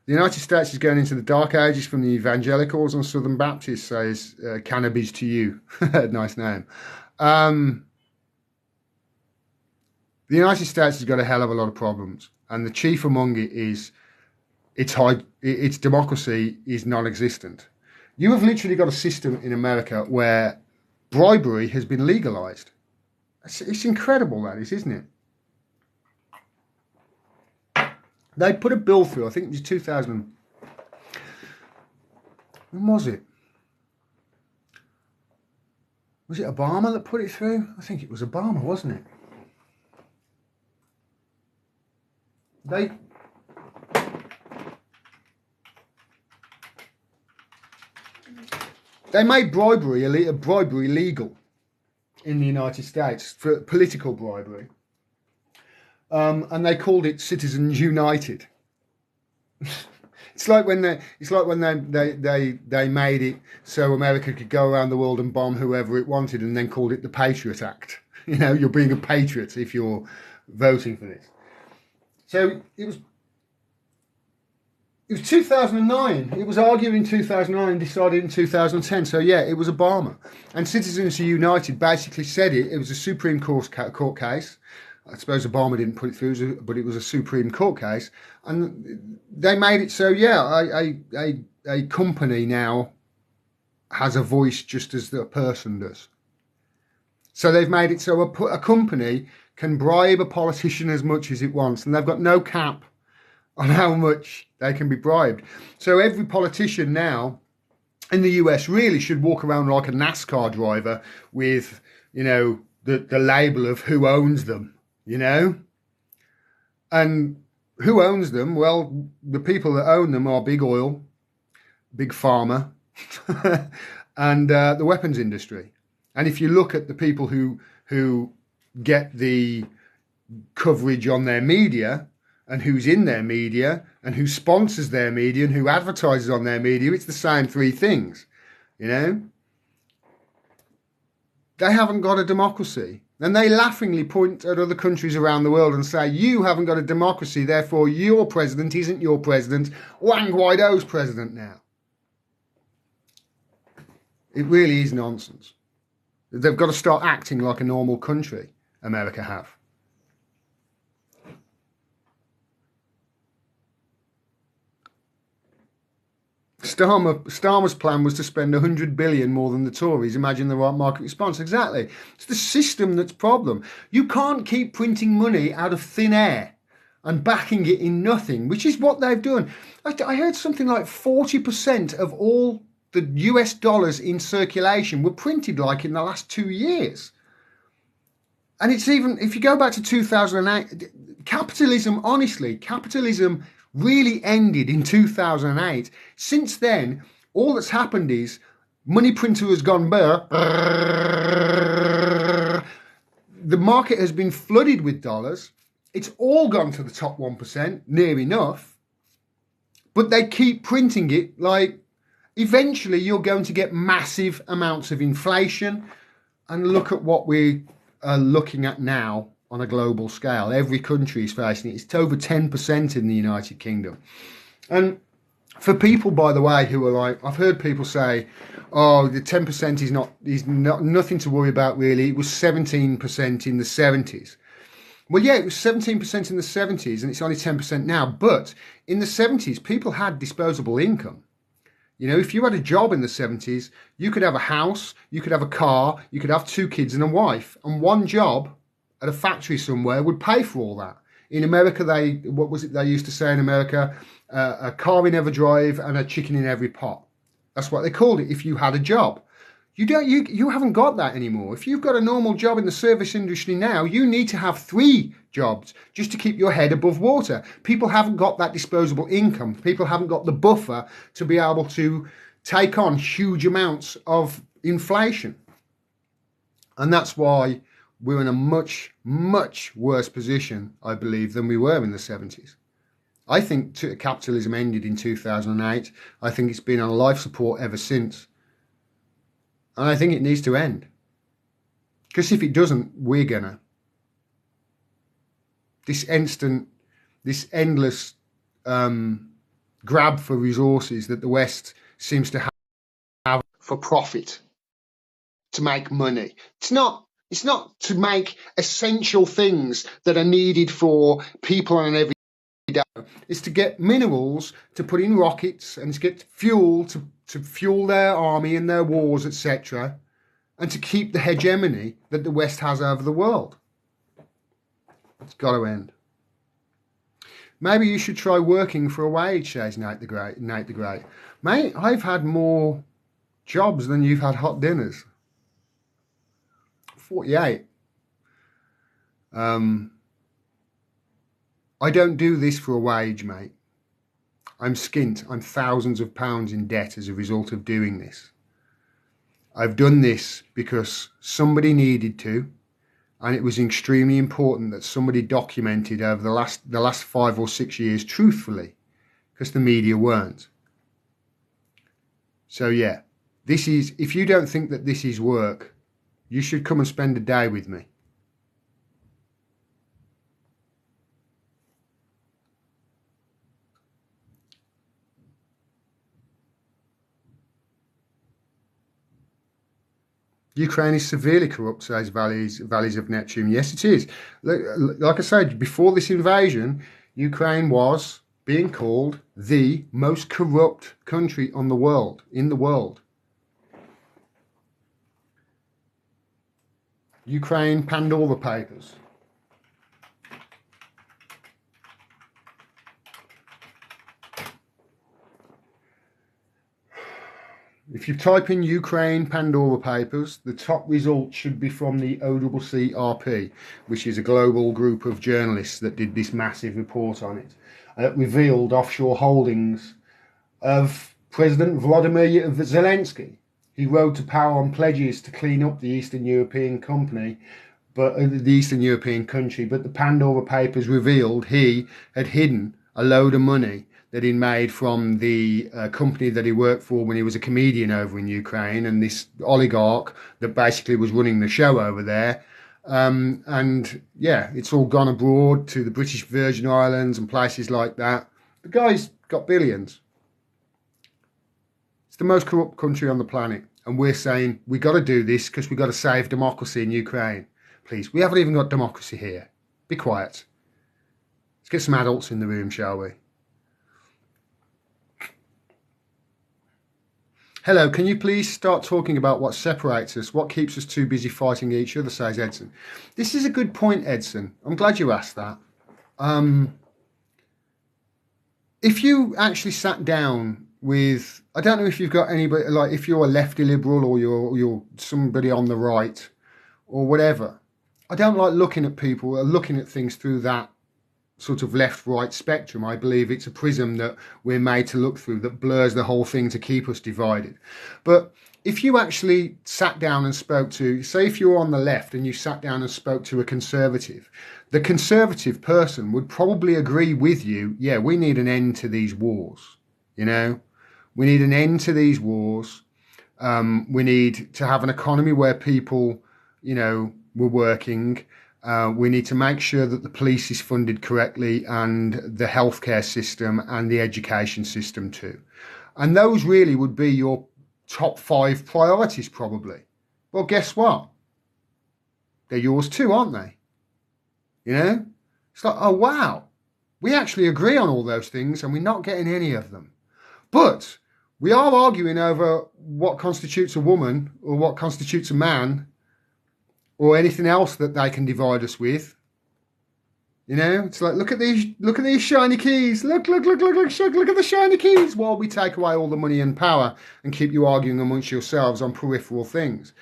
United States is going into the dark ages from the evangelicals and Southern Baptists, says Cannabis to you. Nice name. The United States has got a hell of a lot of problems, and the chief among it is its democracy is non-existent. You have literally got a system in America where bribery has been legalized. It's incredible, that is, isn't it? They put a bill through, I think it was 2000. When was it? Was it Obama that put it through? I think it was Obama, wasn't it? They made bribery legal in the United States for political bribery. And they called it Citizens United. It's like when they made it so America could go around the world and bomb whoever it wanted, and then called it the Patriot Act. You know, you're being a patriot if you're voting for this. So it was 2009. It was argued in 2009 and decided in 2010. So yeah, it was Obama. And Citizens United basically said it was a Supreme Court case. I suppose Obama didn't put it through, but it was a Supreme Court case, and they made it so, yeah, a company now has a voice just as a person does. So they've made it so a company can bribe a politician as much as it wants, and they've got no cap on how much they can be bribed. So every politician now in the US really should walk around like a NASCAR driver with, you know, the label of who owns them. You know, and who owns them? Well, the people that own them are big oil, big pharma, and the weapons industry. And if you look at the people who get the coverage on their media, and who's in their media, and who sponsors their media, and who advertises on their media, it's the same three things. You know, they haven't got a democracy. And they laughingly point at other countries around the world and say, you haven't got a democracy, therefore your president isn't your president. Wang Guaido's president now. It really is nonsense. They've got to start acting like a normal country, America have. Starmer's plan was to spend 100 billion more than the Tories. Imagine the right market response. Exactly. It's the system that's problem. You can't keep printing money out of thin air and backing it in nothing, which is what they've done. I heard something like 40% of all the US dollars in circulation were printed like in the last 2 years. And it's even, if you go back to 2008, capitalism, honestly, capitalism really ended in 2008. Since then, all that's happened is money printer has gone burr. The market has been flooded with dollars. It's all gone to the top 1%, near enough. But they keep printing it like eventually you're going to get massive amounts of inflation. And look at what we are looking at now on a global scale. Every country is facing it. It's over 10% in the United Kingdom. And for people, by the way, who are like, I've heard people say, oh, the 10% is not nothing to worry about really. It was 17% in the 70s. Well, yeah, it was 17% in the 70s and it's only 10% now. But in the 70s, people had disposable income. You know, if you had a job in the 70s, you could have a house, you could have a car, you could have 2 kids and a wife. And one job at a factory somewhere would pay for all that. In America, what was it they used to say in America? A car in every drive and a chicken in every pot. That's what they called it if you had a job. You haven't got that anymore. If you've got a normal job in the service industry now, you need to have 3 jobs just to keep your head above water. People haven't got that disposable income. People haven't got the buffer to be able to take on huge amounts of inflation. And that's why we're in a much, much worse position, I believe, than we were in the 70s. I think capitalism ended in 2008. I think it's been on life support ever since. And I think it needs to end. Because if it doesn't, we're gonna. This endless grab for resources that the West seems to have for profit, to make money. It's not to make essential things that are needed for people on an everyday. It's to get minerals to put in rockets and to get fuel to fuel their army and their wars, etc., and to keep the hegemony that the West has over the world. It's got to end. Maybe you should try working for a wage, says Nate the Great. Mate, I've had more jobs than you've had hot dinners. 48. I don't do this for a wage, mate. I'm skint. I'm thousands of pounds in debt as a result of doing this. I've done this because somebody needed to, and it was extremely important that somebody documented over the last 5 or 6 years truthfully, because the media weren't. So yeah, this is, if you don't think that this is work, you should come and spend a day with me. Ukraine is severely corrupt, says Valleys of Neptune. Yes, it is. Like I said, before this invasion, Ukraine was being called the most corrupt country in the world. Ukraine Pandora Papers. If you type in Ukraine Pandora Papers, the top result should be from the OCCRP, which is a global group of journalists that did this massive report on it. It revealed offshore holdings of President Volodymyr Zelensky. He rode to power on pledges to clean up the Eastern European country, but the Pandora Papers revealed he had hidden a load of money that he made from the company that he worked for when he was a comedian over in Ukraine, and this oligarch that basically was running the show over there. And yeah, it's all gone abroad to the British Virgin Islands and places like that. The guy's got billions. It's the most corrupt country on the planet. And we're saying, we got to do this because we got to save democracy in Ukraine. Please, we haven't even got democracy here. Be quiet. Let's get some adults in the room, shall we? Hello, can you please start talking about what separates us? What keeps us too busy fighting each other, says Edson. This is a good point, Edson. I'm glad you asked that. If you actually sat down with, I don't know if you've got anybody, like if you're a lefty liberal or you're somebody on the right or whatever. I don't like looking at people, looking at things through that sort of left-right spectrum. I believe it's a prism that we're made to look through that blurs the whole thing to keep us divided. But if you actually sat down and spoke to, say if you're on the left and you sat down and spoke to a conservative, the conservative person would probably agree with you, yeah, we need an end to these wars, you know? We need an end to these wars. We need to have an economy where people were working. We need to make sure that the police is funded correctly, and the healthcare system and the education system too. And those really would be your top 5 priorities, probably. Well, guess what? They're yours too, aren't they? It's like, oh, wow. We actually agree on all those things, and we're not getting any of them. But we are arguing over what constitutes a woman or what constitutes a man or anything else that they can divide us with. It's like, look at these shiny keys. Look at the shiny keys, while we take away all the money and power and keep you arguing amongst yourselves on peripheral things.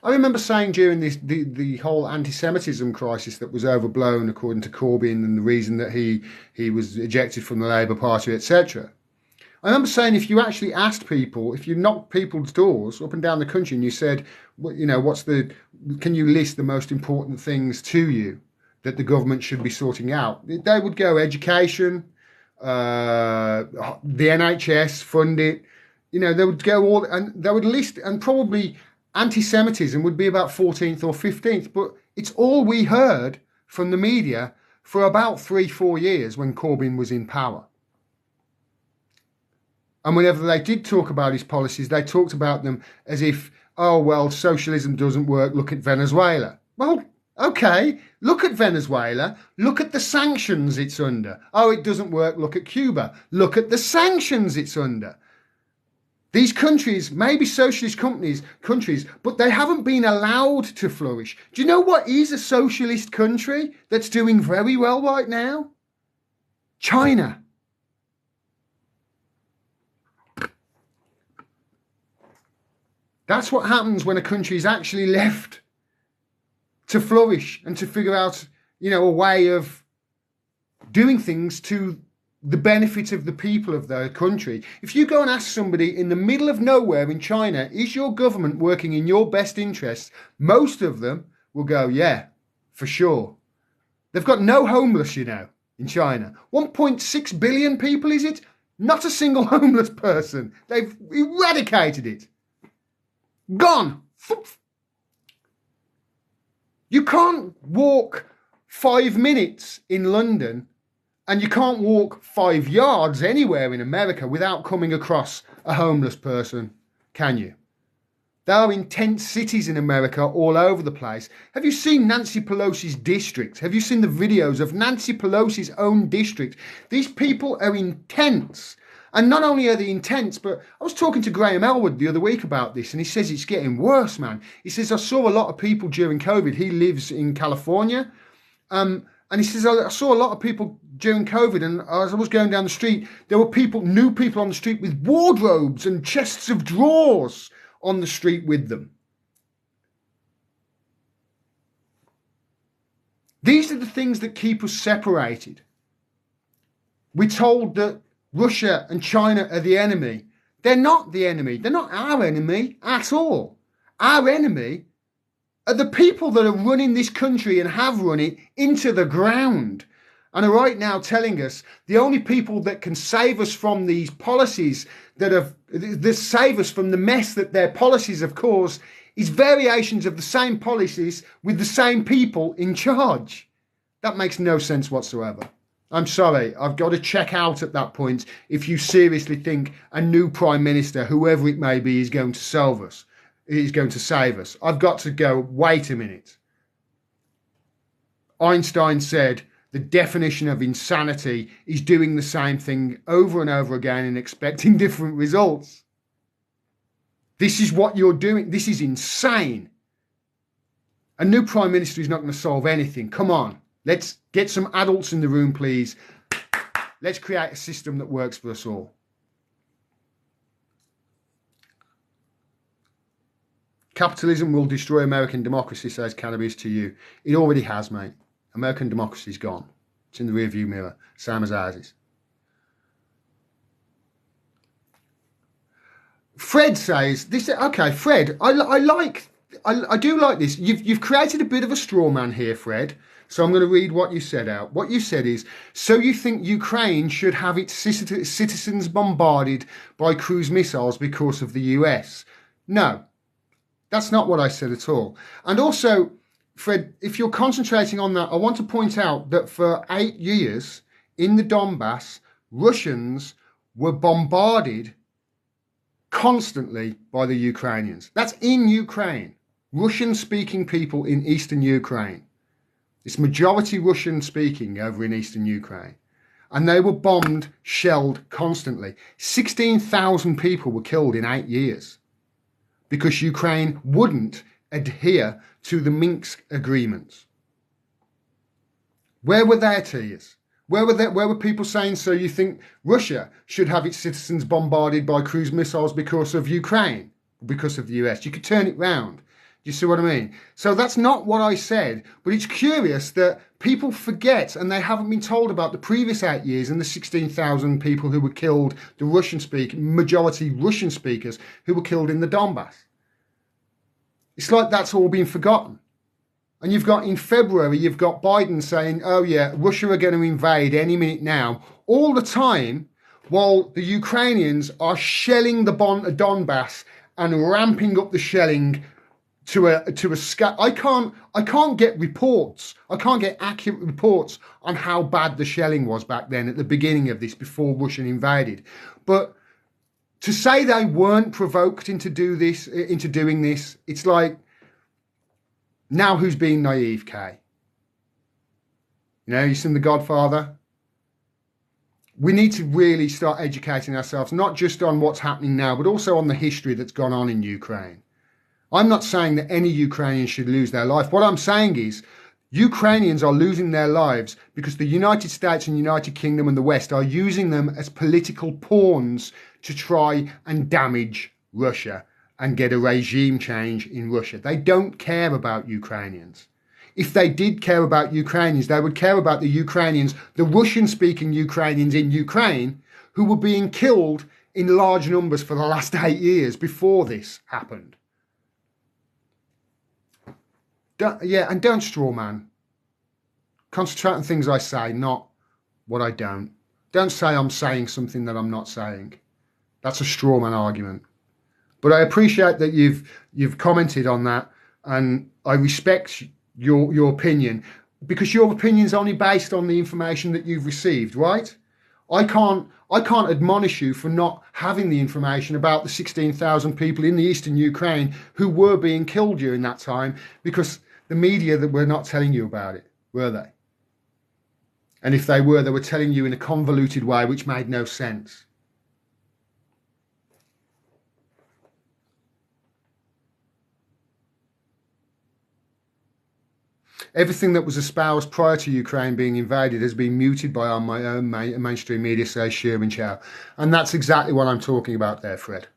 I remember saying during the whole anti-Semitism crisis that was overblown, according to Corbyn, and the reason that he was ejected from the Labour Party, etc. I remember saying, if you actually asked people, if you knocked people's doors up and down the country and you said, can you list the most important things to you that the government should be sorting out? They would go education, the NHS, fund it. They would go all, and they would list, and probably anti-Semitism would be about 14th or 15th, but it's all we heard from the media for about 3-4 years when Corbyn was in power. And whenever they did talk about his policies, they talked about them as if, oh, well, socialism doesn't work, look at Venezuela. Well, okay, look at Venezuela, look at the sanctions it's under. Oh, it doesn't work, look at Cuba, look at the sanctions it's under. These countries may be socialist countries, but they haven't been allowed to flourish. Do you know what is a socialist country that's doing very well right now? China. That's what happens when a country is actually left to flourish and to figure out, a way of doing things to the benefit of the people of their country. If you go and ask somebody in the middle of nowhere in China, is your government working in your best interests? Most of them will go, yeah, for sure. They've got no homeless, in China. 1.6 billion people, is it? Not a single homeless person. They've eradicated it. Gone. You can't walk 5 minutes in London, and you can't walk 5 yards anywhere in America without coming across a homeless person, can you? There are intense cities in America all over the place. Have you seen Nancy Pelosi's district? Have you seen the videos of Nancy Pelosi's own district? These people are intense. And not only are they intense, but I was talking to Graham Elwood the other week about this, and he says it's getting worse, man. He says, I saw a lot of people during COVID. He lives in California. And he says, I saw a lot of people during COVID, and as I was going down the street, there were new people on the street with wardrobes and chests of drawers on the street with them. These are the things that keep us separated. We're told that Russia and China are the enemy. They're not the enemy. They're not our enemy at all. Our enemy are the people that are running this country and have run it into the ground, and are right now telling us the only people that can save us from these policies that save us from the mess that their policies have caused is variations of the same policies with the same people in charge. That makes no sense whatsoever. I'm sorry, I've got to check out at that point if you seriously think a new Prime Minister, whoever it may be, is going to save us. I've got to go, wait a minute. Einstein said the definition of insanity is doing the same thing over and over again and expecting different results. This is what you're doing. This is insane. A new Prime Minister is not going to solve anything. Come on, let's get some adults in the room, please. Let's create a system that works for us all. Capitalism will destroy American democracy, says Cannabis to you. It already has, mate. American democracy's gone. It's in the rearview mirror, same as ours is. Fred says this. Okay, Fred, I do like this. You've created a bit of a straw man here, Fred. So I'm going to read what you said out. What you said is, so you think Ukraine should have its citizens bombarded by cruise missiles because of the US? No. That's not what I said at all. And also, Fred, if you're concentrating on that, I want to point out that for 8 years in the Donbass, Russians were bombarded constantly by the Ukrainians. That's in Ukraine. Russian speaking people in eastern Ukraine. It's majority Russian speaking over in eastern Ukraine. And they were bombed, shelled constantly. 16,000 people were killed in 8 years because Ukraine wouldn't adhere to the Minsk agreements. Where were their tears? Where were people saying, so you think Russia should have its citizens bombarded by cruise missiles because of Ukraine, because of the US? You could turn it round. Do you see what I mean? So that's not what I said, but it's curious that people forget and they haven't been told about the previous 8 years and the 16,000 people who were killed, the majority Russian speakers who were killed in the Donbass. It's like that's all been forgotten. And you've got in February, you've got Biden saying, oh yeah, Russia are going to invade any minute now, all the time while the Ukrainians are shelling the Donbass and ramping up the shelling to a scale. I can't get reports. I can't get accurate reports on how bad the shelling was back then at the beginning of this, before Russia invaded. But to say they weren't provoked into doing this, it's like, now who's being naive, Kay? You know, you seen The Godfather? We need to really start educating ourselves, not just on what's happening now, but also on the history that's gone on in Ukraine. I'm not saying that any Ukrainian should lose their life. What I'm saying is Ukrainians are losing their lives because the United States and United Kingdom and the West are using them as political pawns to try and damage Russia and get a regime change in Russia. They don't care about Ukrainians. If they did care about Ukrainians, they would care about the Ukrainians, the Russian-speaking Ukrainians in Ukraine, who were being killed in large numbers for the last 8 years before this happened. And don't straw man. Concentrate on things I say, not what I don't. Don't say I'm saying something that I'm not saying. That's a straw man argument. But I appreciate that you've commented on that, and I respect your opinion, because your opinion is only based on the information that you've received, right? I can't admonish you for not having the information about the 16,000 people in the eastern Ukraine who were being killed during that time, because the media that were not telling you about it, were they? And if they were telling you in a convoluted way which made no sense. Everything that was espoused prior to Ukraine being invaded has been muted by our own mainstream media, says Sherwin Chow. And that's exactly what I'm talking about there, Fred.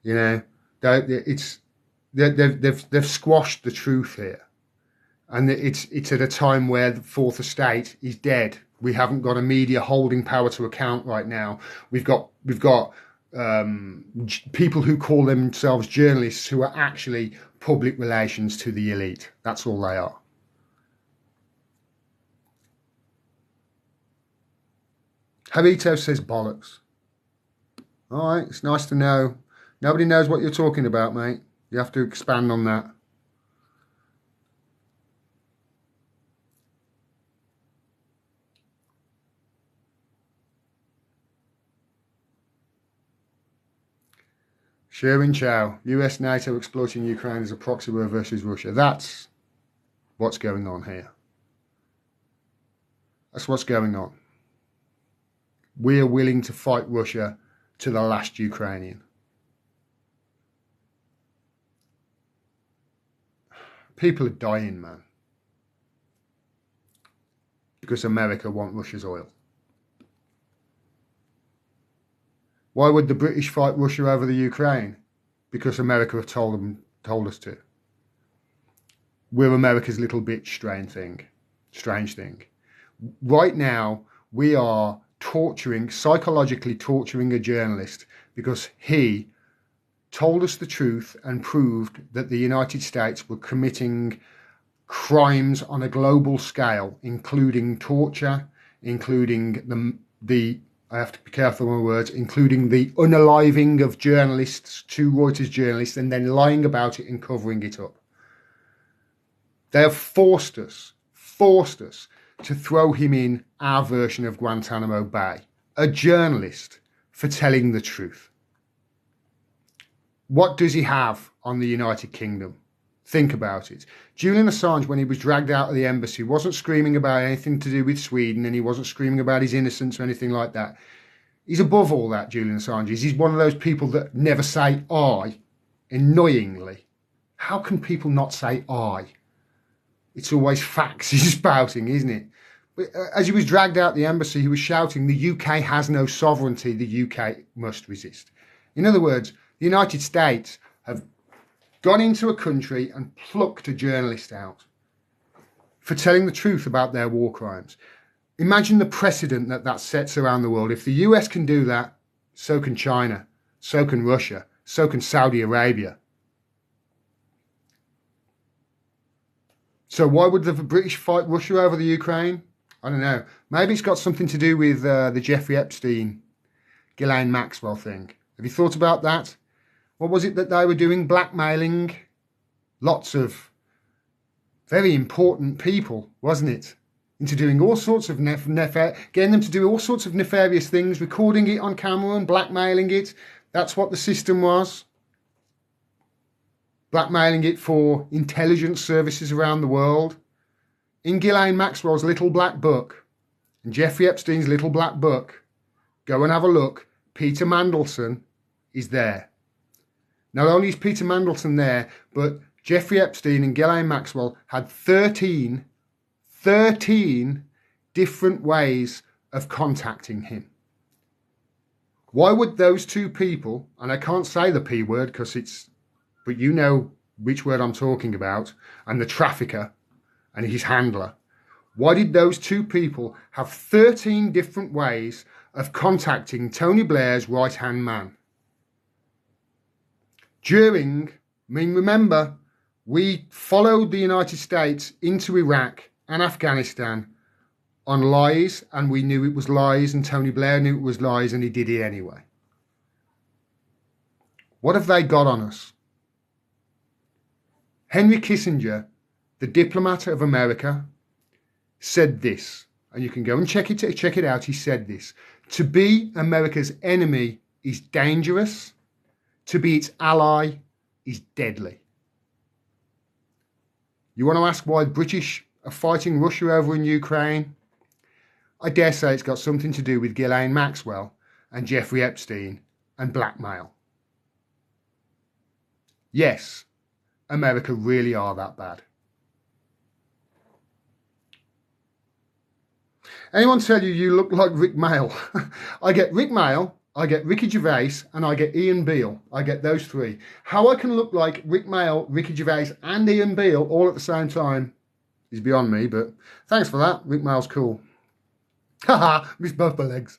You know, they've squashed the truth here. And it's at a time where the fourth estate is dead. We haven't got a media holding power to account right now. We've got people who call themselves journalists who are actually public relations to the elite. That's all they are. Javito says bollocks. All right, it's nice to know. Nobody knows what you're talking about, mate. You have to expand on that. Sherwin Chow, US NATO exploiting Ukraine as a proxy war versus Russia. That's what's going on here. That's what's going on. We are willing to fight Russia to the last Ukrainian. People are dying, man. Because America want Russia's oil. Why would the British fight Russia over the Ukraine? Because America have told us to. We're America's little bitch strange thing. Right now, we are psychologically torturing a journalist because he told us the truth and proved that the United States were committing crimes on a global scale, including torture, including the I have to be careful with my words, including the unaliving of journalists, 2 Reuters journalists, and then lying about it and covering it up. They have forced us to throw him in our version of Guantanamo Bay, a journalist for telling the truth. What does he have on the United Kingdom? Think about it. Julian Assange, when he was dragged out of the embassy, wasn't screaming about anything to do with Sweden, and he wasn't screaming about his innocence or anything like that. He's above all that, Julian Assange. He's one of those people that never say I, annoyingly. How can people not say I? It's always facts he's spouting, isn't it? But as he was dragged out the embassy, he was shouting, the UK has no sovereignty, the UK must resist. In other words, the United States have gone into a country and plucked a journalist out for telling the truth about their war crimes. Imagine the precedent that sets around the world. If the US can do that, so can China, so can Russia, so can Saudi Arabia. So why would the British fight Russia over the Ukraine? I don't know. Maybe it's got something to do with the Jeffrey Epstein, Ghislaine Maxwell thing. Have you thought about that? What was it that they were doing? Blackmailing lots of very important people, wasn't it? Into doing all sorts of getting them to do all sorts of nefarious things, recording it on camera and blackmailing it. That's what the system was. Blackmailing it for intelligence services around the world. In Ghislaine Maxwell's little black book and Jeffrey Epstein's little black book, go and have a look. Peter Mandelson is there. Not only is Peter Mandelson there, but Jeffrey Epstein and Ghislaine Maxwell had 13 different ways of contacting him. Why would those 2 people, and I can't say the P word because but you know which word I'm talking about, and the trafficker and his handler, why did those 2 people have 13 different ways of contacting Tony Blair's right-hand man? Remember, we followed the United States into Iraq and Afghanistan on lies, and we knew it was lies, and Tony Blair knew it was lies, and he did it anyway. What have they got on us? Henry Kissinger, the diplomat of America, said this, and you can go and check it out. He said this: to be America's enemy is dangerous. To be its ally is deadly. You want to ask why the British are fighting Russia over in Ukraine? I dare say it's got something to do with Ghislaine Maxwell and Jeffrey Epstein and blackmail. Yes, America really are that bad. Anyone tell you look like Rick Mail? I get Rick Mail, I get Ricky Gervais, and I get Ian Beale. I get those 3. How I can look like Rick Mail, Ricky Gervais, and Ian Beale all at the same time is beyond me, but thanks for that. Rick Mail's cool. Haha, missed both my legs.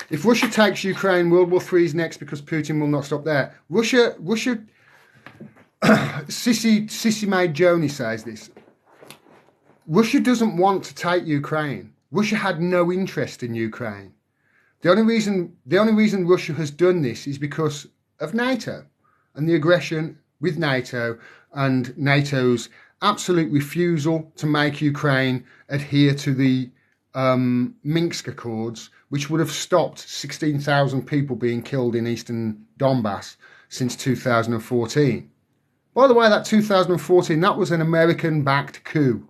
If Russia takes Ukraine, World War III is next because Putin will not stop there. Russia, Sissy Maid Joni says this. Russia doesn't want to take Ukraine. Russia had no interest in Ukraine. The only reason Russia has done this is because of NATO and the aggression with NATO and NATO's absolute refusal to make Ukraine adhere to the Minsk Accords, which would have stopped 16,000 people being killed in eastern Donbass since 2014. By the way, that 2014, that was an American-backed coup.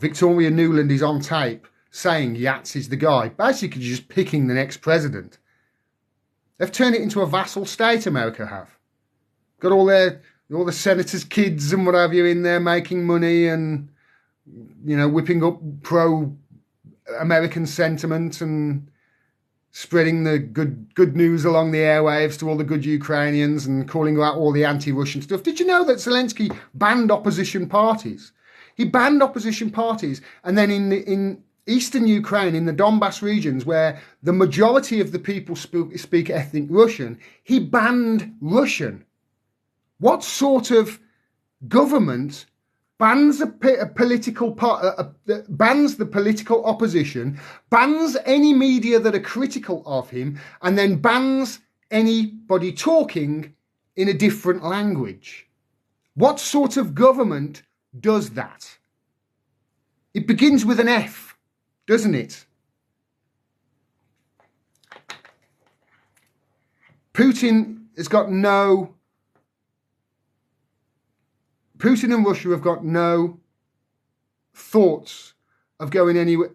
Victoria Nuland is on tape saying Yats is the guy, basically just picking the next president. They've turned it into a vassal state, America have. Got all the senators' kids and what have you in there making money and, you know, whipping up pro-American sentiment and spreading the good news along the airwaves to all the good Ukrainians and calling out all the anti-Russian stuff. Did you know that Zelensky banned opposition parties? He banned opposition parties, and then in Eastern Ukraine, in the Donbass regions where the majority of the people speak ethnic Russian, he banned Russian. What sort of government bans bans the political opposition, bans any media that are critical of him, and then bans anybody talking in a different language? What sort of government does that? It begins with an F, doesn't it? Putin and Russia have got no thoughts of going anywhere.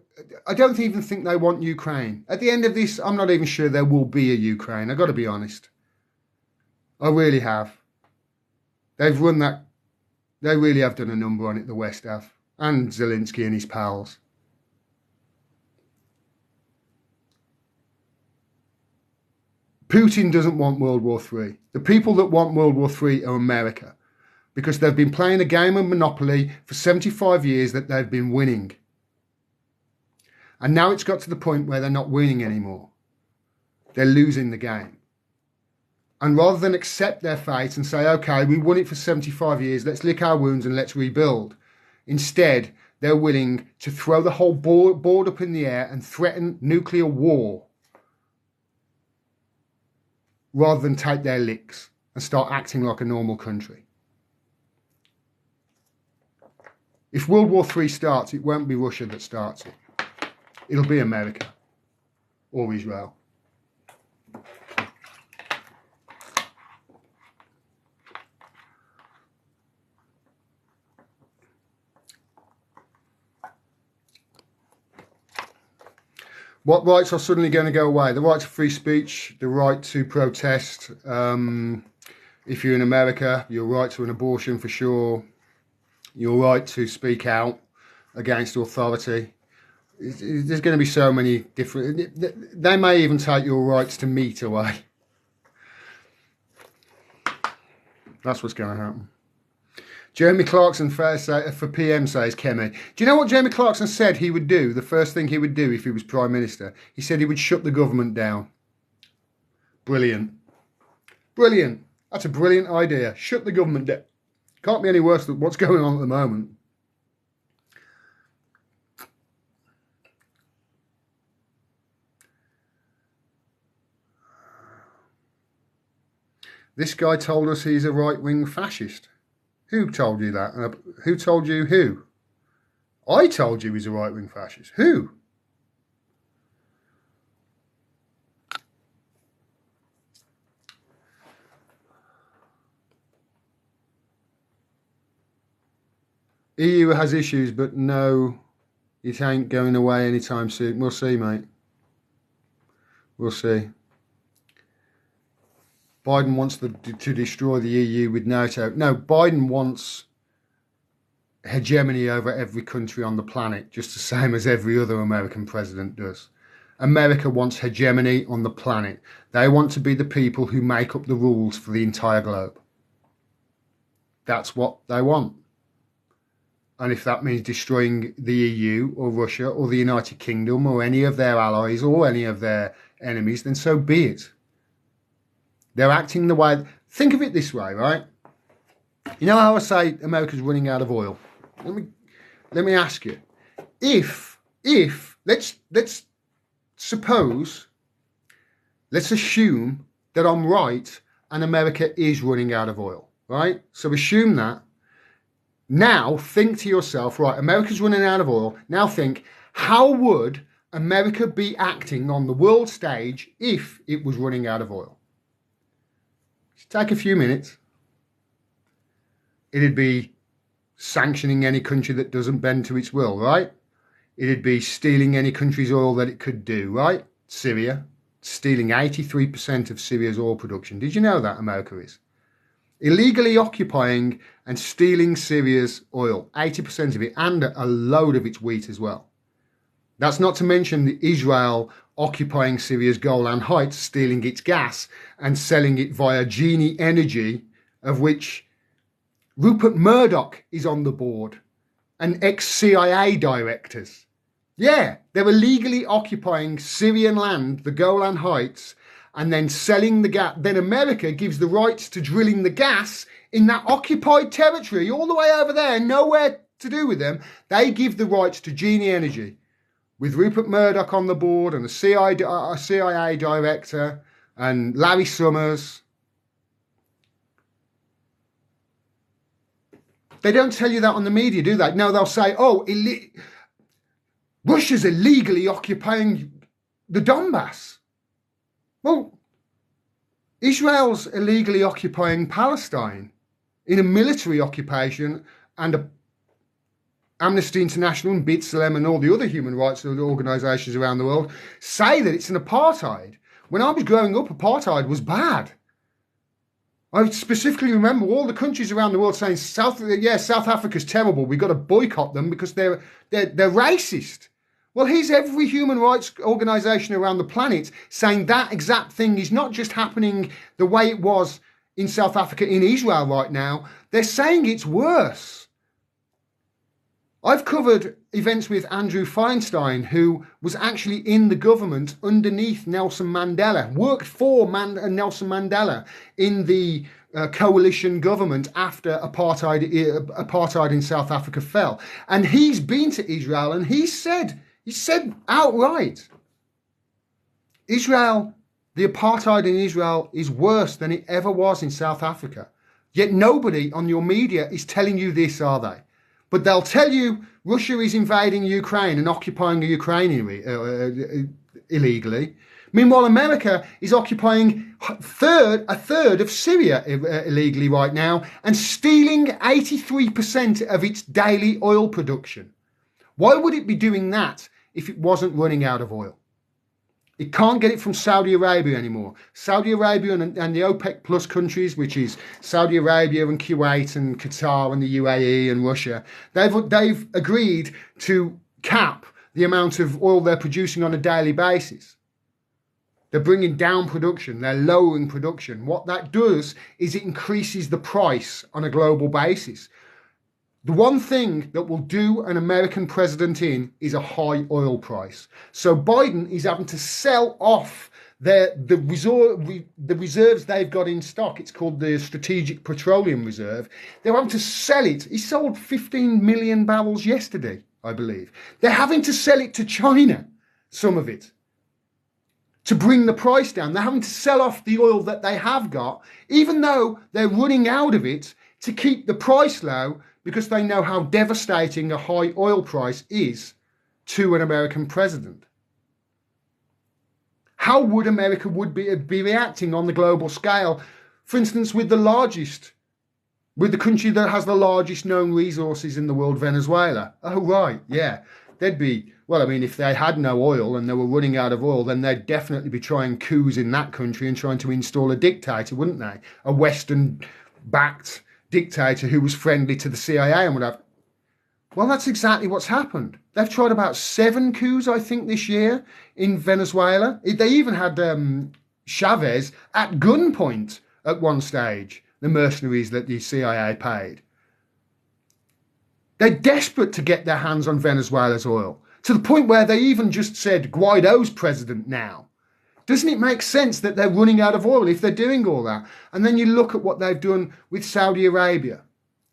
I don't even think they want Ukraine. At the end of this, I'm not even sure there will be a Ukraine. I've got to be honest. I really have. They've run that. They really have done a number on it, the West have. And Zelensky and his pals. Putin doesn't want World War III. The people that want World War III are America, because they've been playing a game of Monopoly for 75 years that they've been winning. And now it's got to the point where they're not winning anymore. They're losing the game. And rather than accept their fate and say, okay, we won it for 75 years, let's lick our wounds and let's rebuild. Instead, they're willing to throw the whole board up in the air and threaten nuclear war rather than take their licks and start acting like a normal country. If World War III starts, it won't be Russia that starts it. It'll be America or Israel. What rights are suddenly going to go away? The right to free speech, the right to protest. If you're in America, your right to an abortion for sure. Your right to speak out against authority. There's going to be so many different... They may even take your rights to meat away. That's what's going to happen. Jeremy Clarkson for PM says, Kemi. Do you know what Jeremy Clarkson said he would do? The first thing he would do if he was Prime Minister? He said he would shut the government down. Brilliant. Brilliant. That's a brilliant idea. Shut the government down. Can't be any worse than what's going on at the moment. This guy told us he's a right-wing fascist. Who told you that? Who told you who? I told you he's a right-wing fascist. Who? EU has issues, but no, it ain't going away anytime soon. We'll see, mate. We'll see. Biden wants to destroy the EU with NATO. No, Biden wants hegemony over every country on the planet, just the same as every other American president does. America wants hegemony on the planet. They want to be the people who make up the rules for the entire globe. That's what they want. And if that means destroying the EU or Russia or the United Kingdom or any of their allies or any of their enemies, then so be it. They're acting the way... Think of it this way, right? You know how I say America's running out of oil? Let me ask you. If let's assume that I'm right and America is running out of oil, right? So assume that. Now think to yourself, right, America's running out of oil. Now think, how would America be acting on the world stage if it was running out of oil? Take a few minutes. It'd be sanctioning any country that doesn't bend to its will, right? It'd be stealing any country's oil that it could do, right? Syria, stealing 83% of Syria's oil production. Did you know that, America is? Illegally occupying and stealing Syria's oil, 80% of it, and a load of its wheat as well. That's not to mention Israel occupying Syria's Golan Heights, stealing its gas and selling it via Genie Energy, of which Rupert Murdoch is on the board, and ex-CIA directors. Yeah, they were illegally occupying Syrian land, the Golan Heights, and then selling the gas. Then America gives the rights to drilling the gas in that occupied territory all the way over there, nowhere to do with them. They give the rights to Genie Energy with Rupert Murdoch on the board and a CIA director and Larry Summers. They don't tell you that on the media, do they? No, they'll say, oh, Russia's illegally occupying the Donbass. Well, Israel's illegally occupying Palestine in a military occupation, and Amnesty International and B'Tselem and all the other human rights organisations around the world say that it's an apartheid. When I was growing up, apartheid was bad. I specifically remember all the countries around the world saying, South Africa's terrible. We've got to boycott them because they're racist. Well, here's every human rights organisation around the planet saying that exact thing is not just happening the way it was in South Africa, in Israel right now. They're saying it's worse. I've covered events with Andrew Feinstein, who was actually in the government underneath Nelson Mandela, worked for Nelson Mandela in the coalition government after apartheid in South Africa fell. And he's been to Israel and he said outright, the apartheid in Israel is worse than it ever was in South Africa. Yet nobody on your media is telling you this, are they? But they'll tell you Russia is invading Ukraine and occupying Ukraine illegally. Meanwhile, America is occupying a third of Syria illegally right now and stealing 83% of its daily oil production. Why would it be doing that if it wasn't running out of oil? It can't get it from Saudi Arabia anymore. Saudi Arabia and the OPEC plus countries, which is Saudi Arabia and Kuwait and Qatar and the UAE and Russia, they've agreed to cap the amount of oil they're producing on a daily basis. They're bringing down production. They're lowering production. What that does is it increases the price on a global basis. The one thing that will do an American president in is a high oil price. So Biden is having to sell off the reserves they've got in stock. It's called the Strategic Petroleum Reserve. They're having to sell it. He sold 15 million barrels yesterday, I believe. They're having to sell it to China, some of it, to bring the price down. They're having to sell off the oil that they have got, even though they're running out of it, to keep the price low, because they know how devastating a high oil price is to an American president. How would America be reacting on the global scale, for instance, with the country that has the largest known resources in the world, Venezuela? Oh, right, yeah. If they had no oil and they were running out of oil, then they'd definitely be trying coups in that country and trying to install a dictator, wouldn't they? A Western-backed dictator who was friendly to the CIA and whatever. Well, that's exactly what's happened. They've tried about 7 coups, I think, this year in Venezuela. They even had Chavez at gunpoint at one stage, the mercenaries that the CIA paid. They're desperate to get their hands on Venezuela's oil, to the point where they even just said Guaido's president now. Doesn't it make sense that they're running out of oil if they're doing all that? And then you look at what they've done with Saudi Arabia.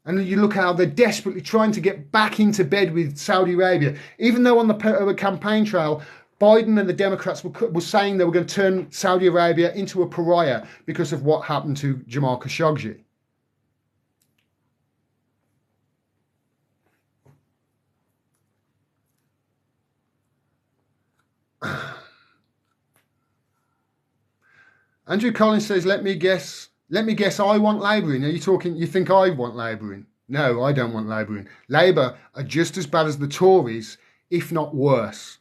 And you look how they're desperately trying to get back into bed with Saudi Arabia. Even though on the campaign trail, Biden and the Democrats were saying they were going to turn Saudi Arabia into a pariah because of what happened to Jamal Khashoggi. Andrew Collins says, let me guess I want labouring. Are you think I want labouring? No, I don't want labouring. Labour are just as bad as the Tories, if not worse.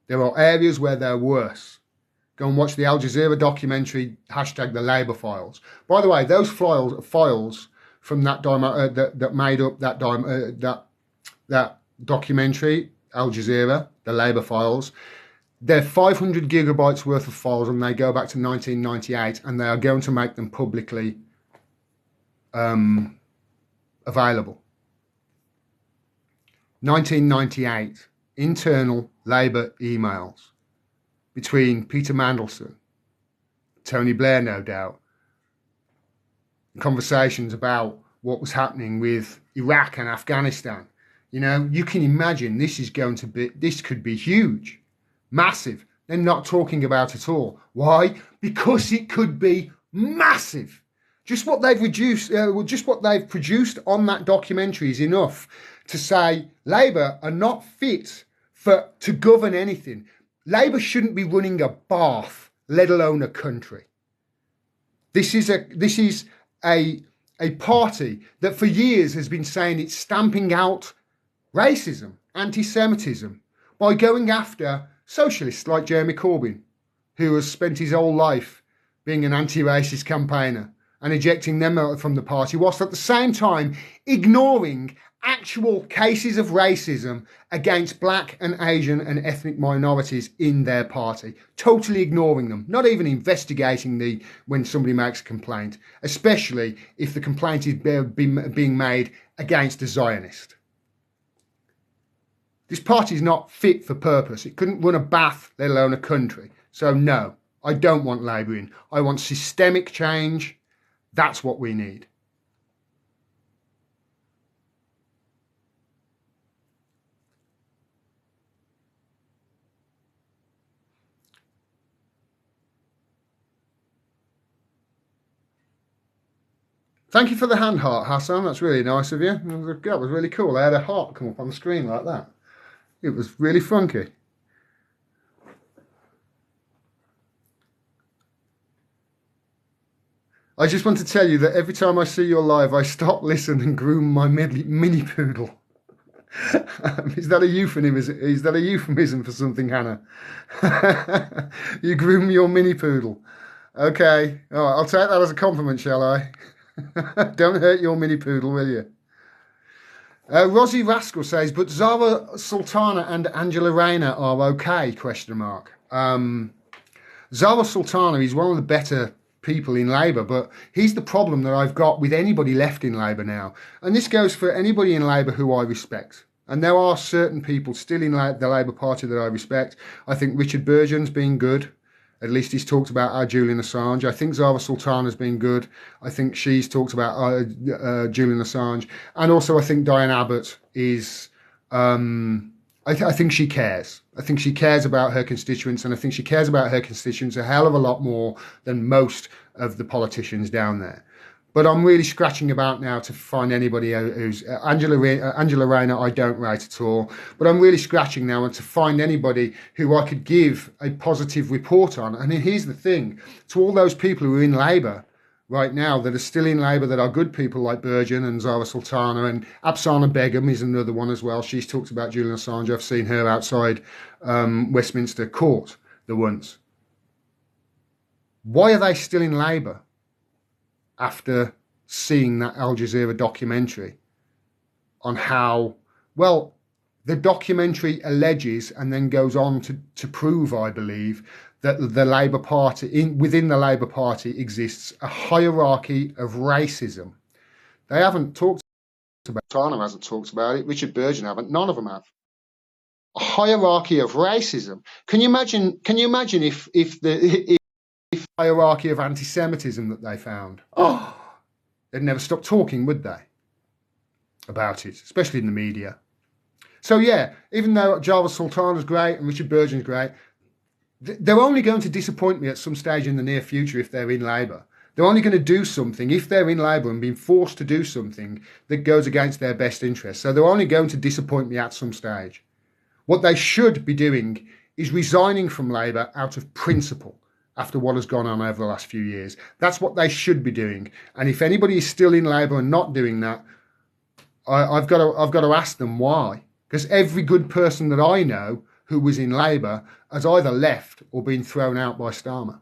There are areas where they're worse. Go and watch the Al Jazeera documentary, #the Labour Files. By the way, those files from that made up that documentary, Al Jazeera, the Labour Files, they're 500 gigabytes worth of files, and they go back to 1998, and they are going to make them publicly available. 1998 internal Labour emails between Peter Mandelson, Tony Blair, no doubt, conversations about what was happening with Iraq and Afghanistan. You know, you can imagine this could be huge, massive. They're not talking about it all. Why? Because it could be massive. Just what they've produced on that documentary is enough to say Labour are not fit to govern anything. Labour shouldn't be running a bath, let alone a country. This is a party that for years has been saying it's stamping out racism, anti-Semitism by going after socialists like Jeremy Corbyn, who has spent his whole life being an anti-racist campaigner and ejecting them from the party, whilst at the same time ignoring actual cases of racism against black and Asian and ethnic minorities in their party, totally ignoring them, not even investigating when somebody makes a complaint, especially if the complaint is being made against a Zionist. This party is not fit for purpose. It couldn't run a bath, let alone a country. So no, I don't want Labour in. I want systemic change. That's what we need. Thank you for the hand heart, Hassan. That's really nice of you. That was really cool. I had a heart come up on the screen like that. It was really funky. I just want to tell you that every time I see your live, I stop, listen and groom my mini poodle. Is that a euphemism? Is that a euphemism for something, Hannah? You groom your mini poodle. Okay. All right, I'll take that as a compliment, shall I? Don't hurt your mini poodle, will you? Rosie Rascal says, but Zara Sultana and Angela Rayner are okay, question mark. Zara Sultana is one of the better people in Labour, but here's the problem that I've got with anybody left in Labour now. And this goes for anybody in Labour who I respect. And there are certain people still in the Labour Party that I respect. I think Richard Burgon's been good. At least he's talked about our Julian Assange. I think Zara Sultana's been good. I think she's talked about Julian Assange. And also I think Diane Abbott is... I think she cares. I think she cares about her constituents, and I think she cares about her constituents a hell of a lot more than most of the politicians down there. But I'm really scratching about now to find anybody who's... Angela Rayner, I don't rate at all. But I'm really scratching now and to find anybody who I could give a positive report on. And here's the thing. To all those people who are in Labour right now that are still in Labour that are good people like Burgon and Zara Sultana, and Afsana Begum is another one as well. She's talked about Julian Assange. I've seen her outside Westminster Court the once. Why are they still in Labour after seeing that Al Jazeera documentary on how, well, the documentary alleges and then goes on to prove, I believe, that the Labour Party, within the Labour Party exists a hierarchy of racism. They haven't talked about it. Tana hasn't talked about it. Richard Burgon haven't. None of them have. A hierarchy of racism. Can you imagine if the hierarchy of anti-Semitism that they found? Oh, they'd never stop talking, would they? About it, especially in the media. So yeah, even though Zara Sultana's great and Richard Burgon's great, they're only going to disappoint me at some stage in the near future if they're in Labour. They're only going to do something, if they're in Labour and being forced to do something that goes against their best interests. So they're only going to disappoint me at some stage. What they should be doing is resigning from Labour out of principle after what has gone on over the last few years. That's what they should be doing. And if anybody is still in Labour and not doing that, I've got to ask them why. Because every good person that I know who was in Labour has either left or been thrown out by Starmer.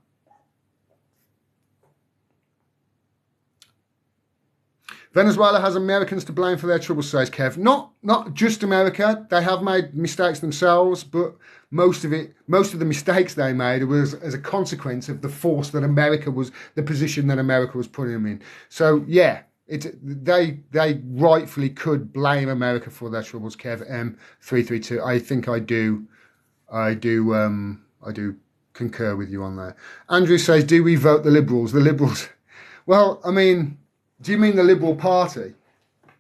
Venezuela has Americans to blame for their troubles, says Kev. Not just America. They have made mistakes themselves, but most of the mistakes they made was as a consequence of the force that the position that America was putting them in. So yeah, They rightfully could blame America for their troubles. Kev M332. I think I do concur with you on that. Andrew says, do we vote the Liberals? The Liberals. Well, I mean, do you mean the Liberal Party?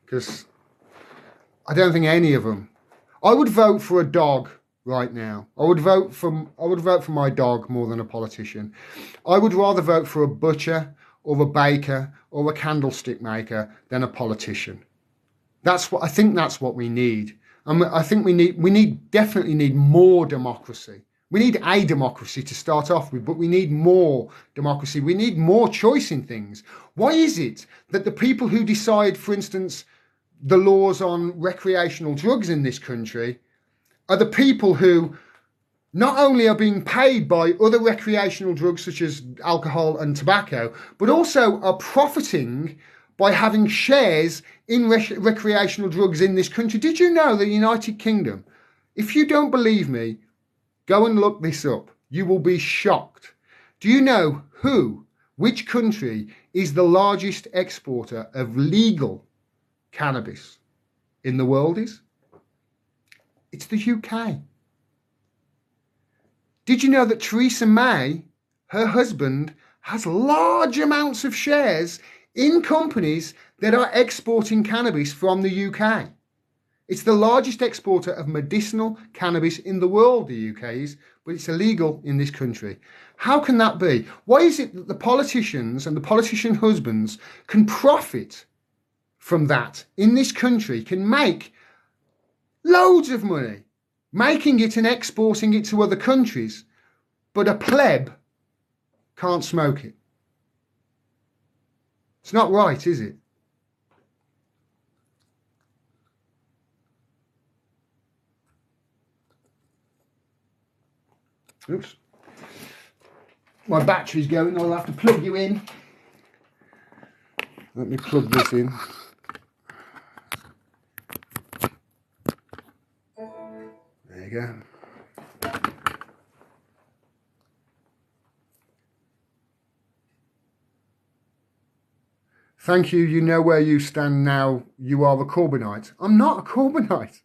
Because I don't think any of them. I would vote for a dog right now. I would vote for my dog more than a politician. I would rather vote for a butcher or a baker or a candlestick maker than a politician. That's what we need. And I think we definitely need more democracy. We need a democracy to start off with, but we need more democracy. We need more choice in things. Why is it that the people who decide, for instance, the laws on recreational drugs in this country are the people who not only are being paid by other recreational drugs such as alcohol and tobacco, but also are profiting by having shares in recreational drugs in this country? Did you know the United Kingdom? If you don't believe me, go and look this up. You will be shocked. Do you know which country is the largest exporter of legal cannabis in the world is? It's the UK. Did you know that Theresa May, her husband, has large amounts of shares in companies that are exporting cannabis from the UK? It's the largest exporter of medicinal cannabis in the world, the UK is, but it's illegal in this country. How can that be? Why is it that the politicians and the politician husbands can profit from that in this country, can make loads of money, making it and exporting it to other countries, but a pleb can't smoke it? It's not right, is it? Oops. My battery's going, I'll have to plug you in. Let me plug this in. There you go. Thank you, you know where you stand now. You are a Corbynite. I'm not a Corbynite.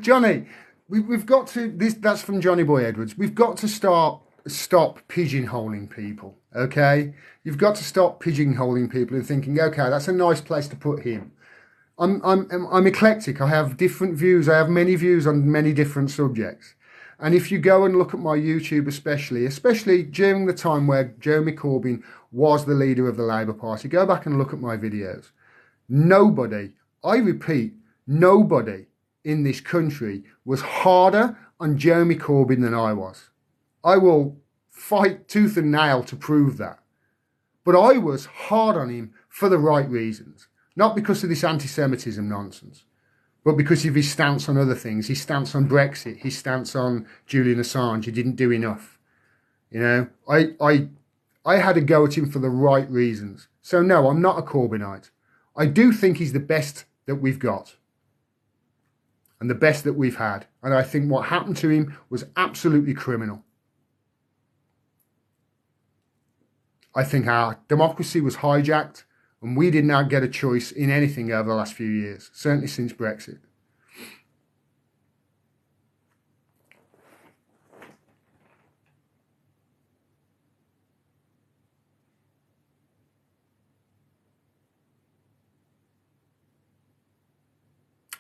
Johnny, we've got to, that's from Johnny Boy Edwards. We've got to stop pigeonholing people, okay? You've got to stop pigeonholing people and thinking, okay, that's a nice place to put him. I'm eclectic. I have different views. I have many views on many different subjects. And if you go and look at my YouTube, especially during the time where Jeremy Corbyn was the leader of the Labour Party, go back and look at my videos. Nobody, I repeat, nobody in this country was harder on Jeremy Corbyn than I was. I will fight tooth and nail to prove that. But I was hard on him for the right reasons. Not because of this anti-Semitism nonsense, but because of his stance on other things. His stance on Brexit, his stance on Julian Assange. He didn't do enough. You know, I had to go at him for the right reasons. So no, I'm not a Corbynite. I do think he's the best that we've got and the best that we've had. And I think what happened to him was absolutely criminal. I think our democracy was hijacked and we did not get a choice in anything over the last few years, certainly since Brexit.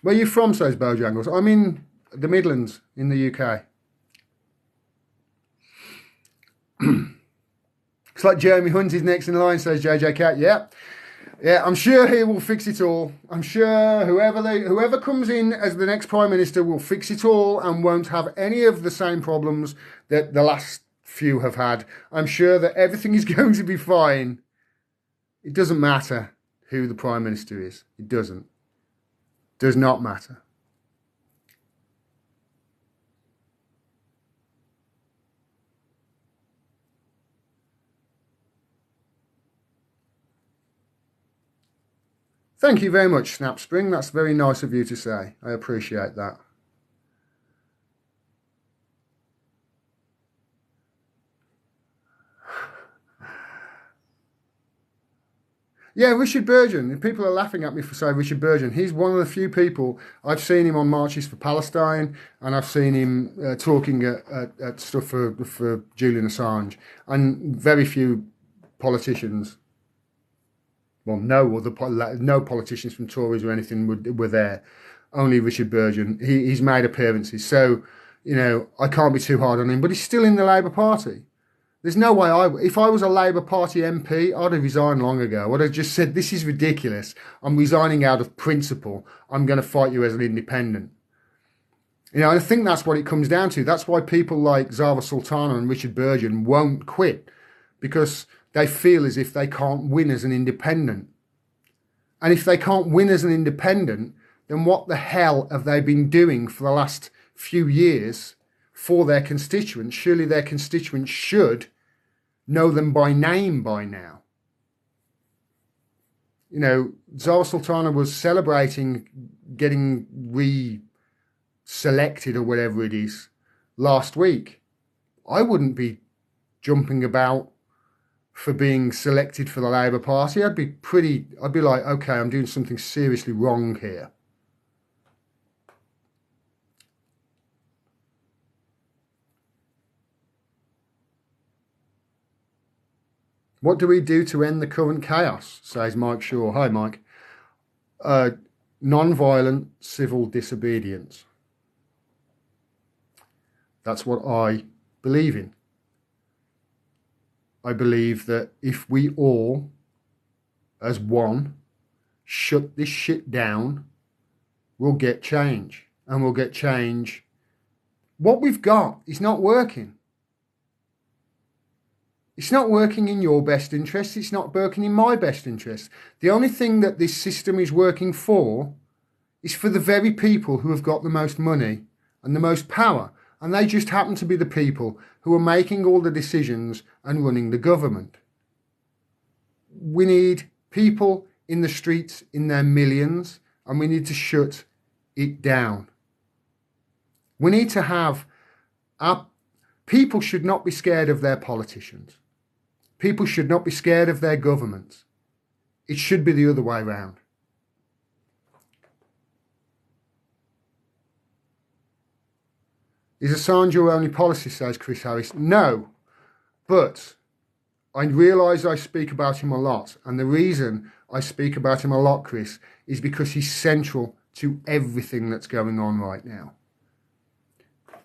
Where are you from, says Bojangles? I'm in the Midlands in the UK. Looks like Jeremy Hunt is next in line, says JJ Cat. Yeah, I'm sure he will fix it all. I'm sure whoever comes in as the next Prime Minister will fix it all and won't have any of the same problems that the last few have had. I'm sure that everything is going to be fine. It doesn't matter who the Prime Minister is. It doesn't. Does not matter. Thank you very much, Snapspring. That's very nice of you to say. I appreciate that. Yeah, Richard Burgon. People are laughing at me for saying Richard Burgon. He's one of the few people I've seen him on marches for Palestine, and I've seen him talking at stuff for Julian Assange. And very few politicians, well, no politicians from Tories or anything were there. Only Richard Burgon. He's made appearances, so I can't be too hard on him. But he's still in the Labour Party. There's no way if I was a Labour Party MP, I'd have resigned long ago. I'd have just said, this is ridiculous. I'm resigning out of principle. I'm going to fight you as an independent. And I think that's what it comes down to. That's why people like Zava Sultana and Richard Burgon won't quit, because they feel as if they can't win as an independent. And if they can't win as an independent, then what the hell have they been doing for the last few years for their constituents? Surely their constituents should know them by name by now. Zara Sultana was celebrating getting re-selected or whatever it is last week. I wouldn't be jumping about for being selected for the Labour Party. I'd be like, okay, I'm doing something seriously wrong here. What do we do to end the current chaos, says Mike Shaw. Hi, Mike. Non-violent civil disobedience. That's what I believe in. I believe that if we all, as one, shut this shit down, we'll get change. And we'll get change. What we've got is not working. It's not working in your best interest. It's not working in my best interest. The only thing that this system is working for is for the very people who have got the most money and the most power. And they just happen to be the people who are making all the decisions and running the government. We need people in the streets in their millions, and we need to shut it down. We need to have people should not be scared of their politicians. People should not be scared of their governments. It should be the other way around. Is Assange your only policy, says Chris Harris? No, but I realise I speak about him a lot. And the reason I speak about him a lot, Chris, is because he's central to everything that's going on right now.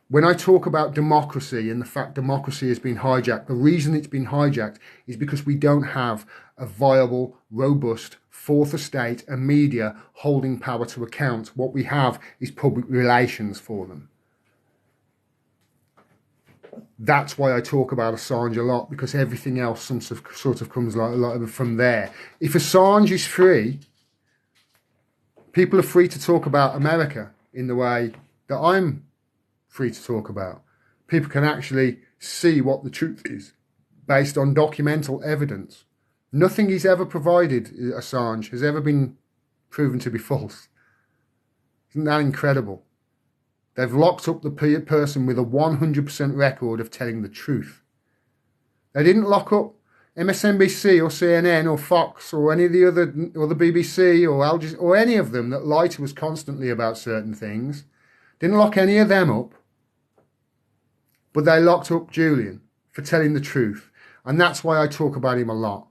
When I talk about democracy and the fact democracy has been hijacked, the reason it's been hijacked is because we don't have a viable, robust fourth estate and media holding power to account. What we have is public relations for them. That's why I talk about Assange a lot, because everything else sort of comes like from there. If Assange is free, people are free to talk about America in the way that I'm free to talk about. People can actually see what the truth is based on documental evidence. Nothing he's ever provided, Assange, has ever been proven to be false. Isn't that incredible? They've locked up the person with a 100% record of telling the truth. They didn't lock up MSNBC or CNN or Fox or any of the other, or the BBC or Al Jazeera or any of them that lied to us constantly about certain things. Didn't lock any of them up. But they locked up Julian for telling the truth. And that's why I talk about him a lot.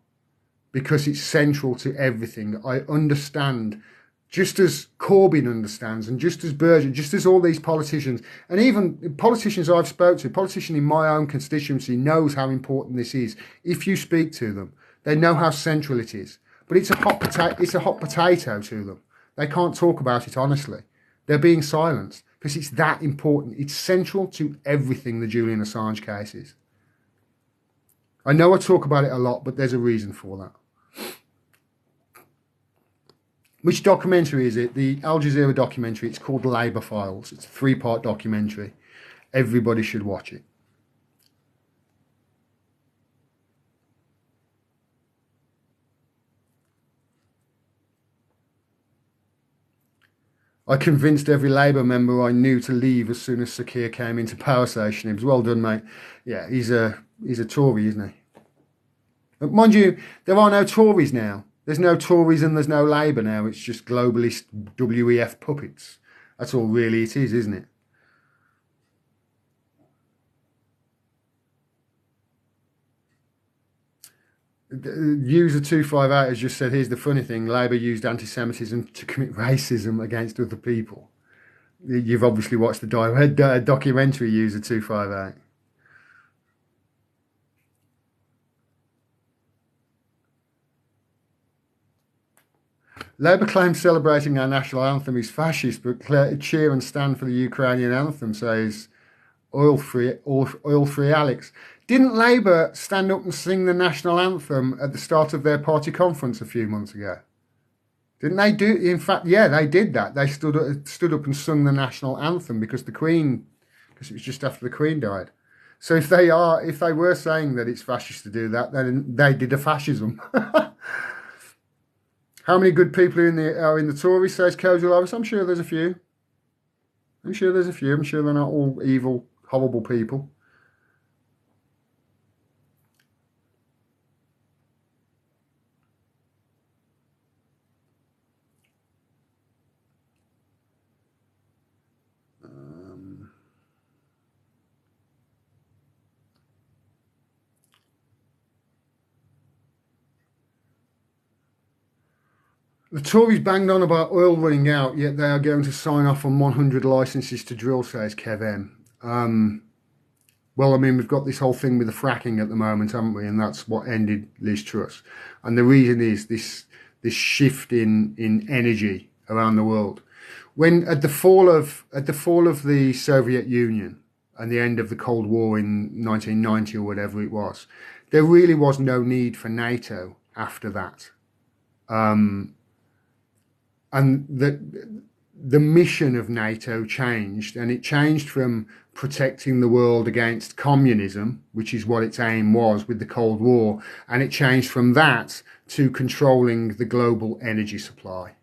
Because it's central to everything. I understand, just as Corbyn understands, and just as Burgon, just as all these politicians, and even politicians I've spoken to, politician in my own constituency knows how important this is. If you speak to them, they know how central it is. But it's a hot potato to them. They can't talk about it honestly. They're being silenced. Because it's that important. It's central to everything the Julian Assange case is. I know I talk about it a lot, but there's a reason for that. Which documentary is it? The Al Jazeera documentary. It's called Labour Files. It's a 3-part documentary. Everybody should watch it. I convinced every Labour member I knew to leave as soon as Sakir came into power, says Schnibs. Well done, mate. Yeah, he's a Tory, isn't he? But mind you, there are no Tories now. There's no Tories and there's no Labour now. It's just globalist WEF puppets. That's all really it is, isn't it? User 258 has just said, here's the funny thing, Labour used anti-Semitism to commit racism against other people. You've obviously watched the documentary, User 258. Labour claims celebrating our national anthem is fascist, but cheer and stand for the Ukrainian anthem, says oil-free Alex. Didn't Labour stand up and sing the national anthem at the start of their party conference a few months ago? Didn't they do? In fact, yeah, they did that. They stood up and sung the national anthem because the Queen, because it was just after the Queen died. So if they were saying that it's fascist to do that, then they did a fascism. How many good people are in the Tories, says Kozel Harris? I'm sure there's a few. I'm sure they're not all evil, horrible people. The Tories banged on about oil running out, yet they are going to sign off on 100 licences to drill, says Kev M. Well, I mean, we've got this whole thing with the fracking at the moment, haven't we? And that's what ended Liz Truss. And the reason is this shift in energy around the world. When at the fall of the Soviet Union and the end of the Cold War in 1990 or whatever it was, there really was no need for NATO after that. And the mission of NATO changed, and it changed from protecting the world against communism, which is what its aim was with the Cold War, and it changed from that to controlling the global energy supply.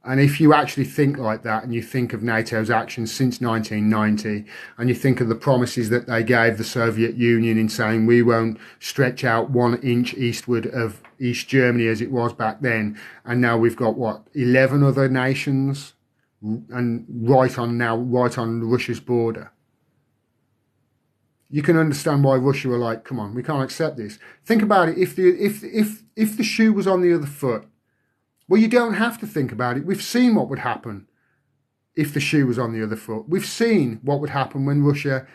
And if you actually think like that, and you think of NATO's actions since 1990, and you think of the promises that they gave the Soviet Union in saying we won't stretch out 1 inch eastward of East Germany as it was back then, and now we've got, 11 other nations, and right on Russia's border. You can understand why Russia were like, come on, we can't accept this. Think about it, if the shoe was on the other foot, well, you don't have to think about it. We've seen what would happen if the shoe was on the other foot. We've seen what would happen when Russia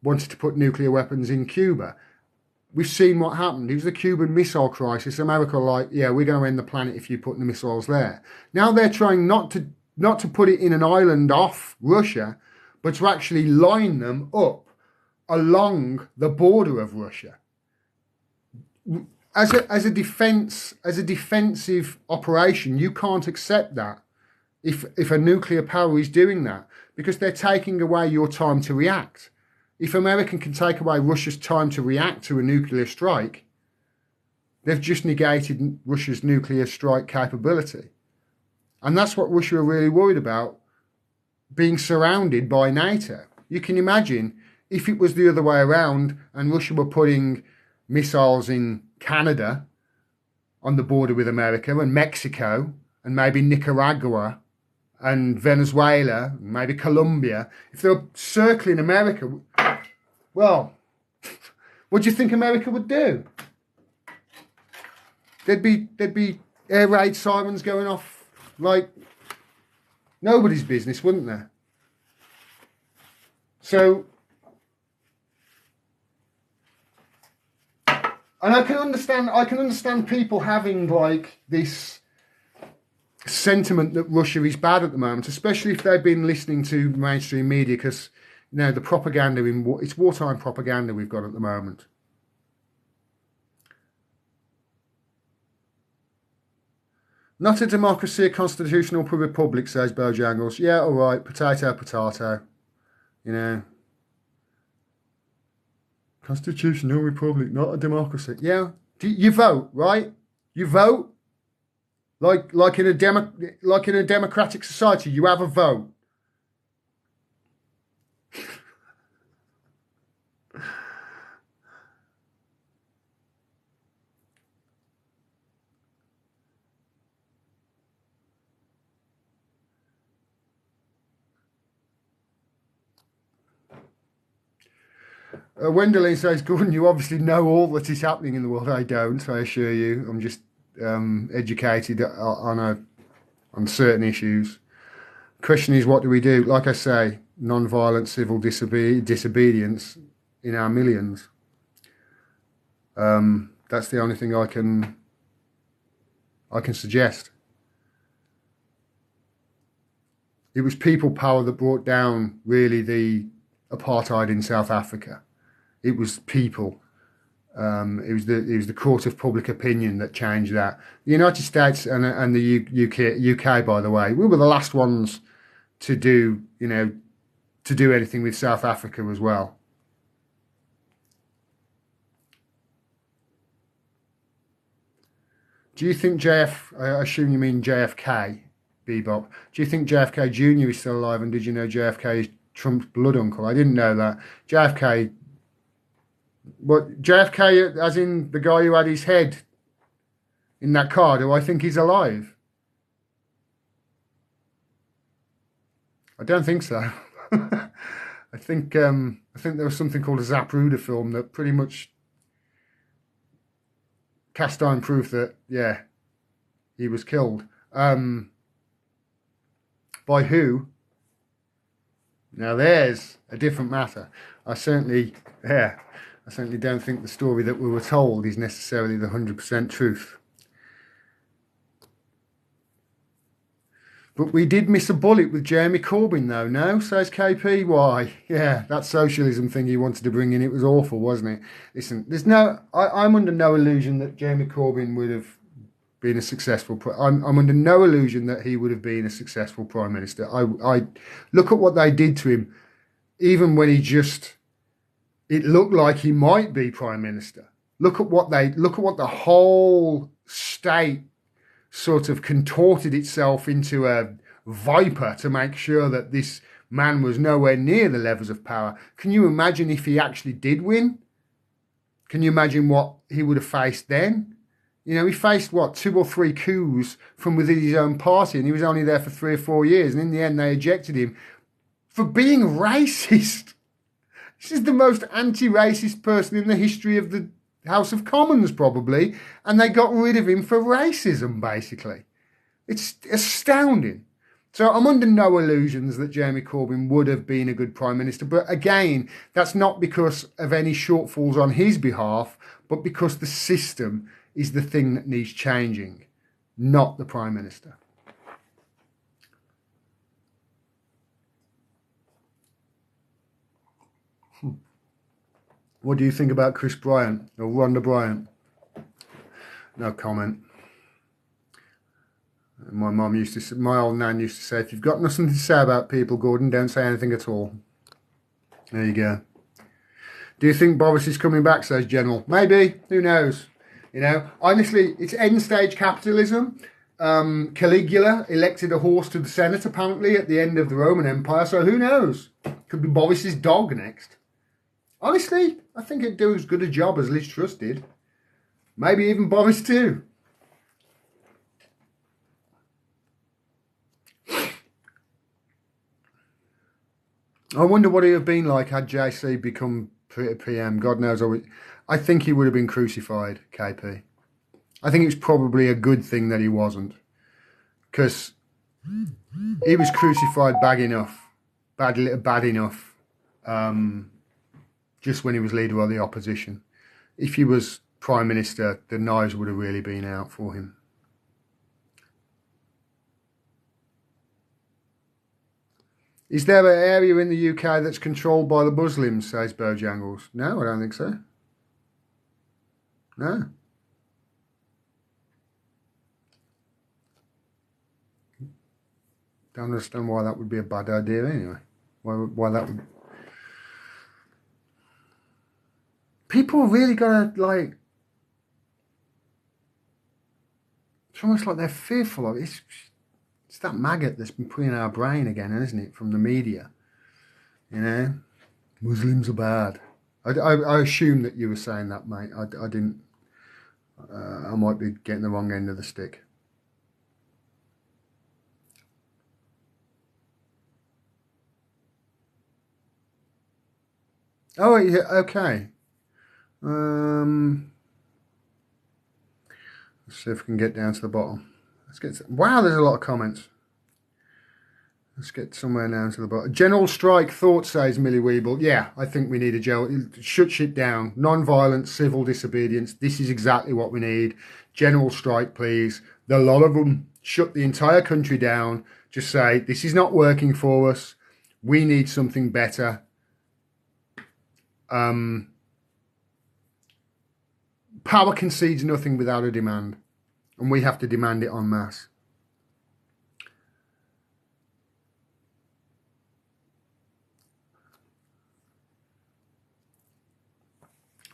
wanted to put nuclear weapons in Cuba. We've seen what happened. It was the Cuban Missile Crisis. America were like, yeah, we're going to end the planet if you put the missiles there. Now they're trying not to put it in an island off Russia, but to actually line them up along the border of Russia. As a defensive operation, you can't accept that if a nuclear power is doing that, because they're taking away your time to react. If America can take away Russia's time to react to a nuclear strike, they've just negated Russia's nuclear strike capability. And that's what Russia are really worried about, being surrounded by NATO. You can imagine if it was the other way around and Russia were putting missiles in Canada on the border with America, and Mexico, and maybe Nicaragua and Venezuela, and maybe Colombia. If they were circling America, well, what do you think America would do? There'd be air raid sirens going off like nobody's business, wouldn't there? So, and I can understand people having like this sentiment that Russia is bad at the moment, especially if they've been listening to mainstream media, because the propaganda it's wartime propaganda we've got at the moment. Not a democracy, a constitutional republic, says Bojangles. Yeah, all right, potato, potato. Constitutional republic, not a democracy. Yeah, you vote, right? You vote like in a democratic society. You have a vote. Wendelin says, Gordon, you obviously know all that is happening in the world. I don't, I assure you. I'm just educated on certain issues. Question is, what do we do? Like I say, non-violent civil disobedience in our millions. That's the only thing I can suggest. It was people power that brought down really the apartheid in South Africa. It was people. It was the court of public opinion that changed that. The United States and the UK, by the way, we were the last ones to do anything with South Africa as well. Do you think I assume you mean JFK, Bebop. Do you think JFK Jr. is still alive? And did you know JFK is Trump's blood uncle? I didn't know that. JFK, as in the guy who had his head in that car, do I think he's alive? I don't think so. I think there was something called a Zapruder film that pretty much cast iron proof that he was killed. By who? Now there's a different matter. I certainly don't think the story that we were told is necessarily the 100% truth. But we did miss a bullet with Jeremy Corbyn, though, no? Says KP. Why? Yeah, that socialism thing he wanted to bring in, it was awful, wasn't it? Listen, I'm under no illusion that Jeremy Corbyn would have been a successful... I'm under no illusion that he would have been a successful Prime Minister. I look at what they did to him, even when it looked like he might be Prime Minister. Look at what the whole state sort of contorted itself into a viper to make sure that this man was nowhere near the levels of power. Can you imagine if he actually did win? Can you imagine what he would have faced then? You know, he faced, 2 or 3 coups from within his own party, and he was only there for 3 or 4 years, and in the end they ejected him for being racist. This is the most anti-racist person in the history of the House of Commons, probably, and they got rid of him for racism, basically. It's astounding. So I'm under no illusions that Jeremy Corbyn would have been a good Prime Minister, but again, that's not because of any shortfalls on his behalf, but because the system is the thing that needs changing, not the Prime Minister. What do you think about Chris Bryant or Rhonda Bryant? No comment. My old nan used to say, if you've got nothing to say about people, Gordon, don't say anything at all. There you go. Do you think Boris is coming back, says General? Maybe. Who knows? You know, honestly, it's end stage capitalism. Caligula elected a horse to the Senate, apparently, at the end of the Roman Empire. So who knows? Could be Boris's dog next. Honestly, I think it'd do as good a job as Liz Truss did. Maybe even Boris too. I wonder what he'd have been like had JC become PM. God knows. I think he would have been crucified, KP. I think it's probably a good thing that he wasn't. Because he was crucified bad enough. Just when he was leader of the opposition. If he was Prime Minister, the knives would have really been out for him. Is there an area in the UK that's controlled by the Muslims, says Bojangles? No, I don't think so. No. Don't understand why that would be a bad idea anyway. Why that would... People really gotta, like... It's almost like they're fearful of it. It's that maggot that's been put in our brain again, isn't it, from the media? You know? Muslims are bad. I assume that you were saying that, mate. I didn't... I might be getting the wrong end of the stick. Oh, yeah, okay. Let's see if we can get down to the bottom. Wow, there's a lot of comments. Let's get somewhere down to the bottom. General strike thought, says Millie Weeble. Yeah, I think we need a shut shit down. Non-violent civil disobedience. This is exactly what we need. General strike, please. A lot of them shut the entire country down. Just say, this is not working for us. We need something better. Power concedes nothing without a demand. And we have to demand it en masse.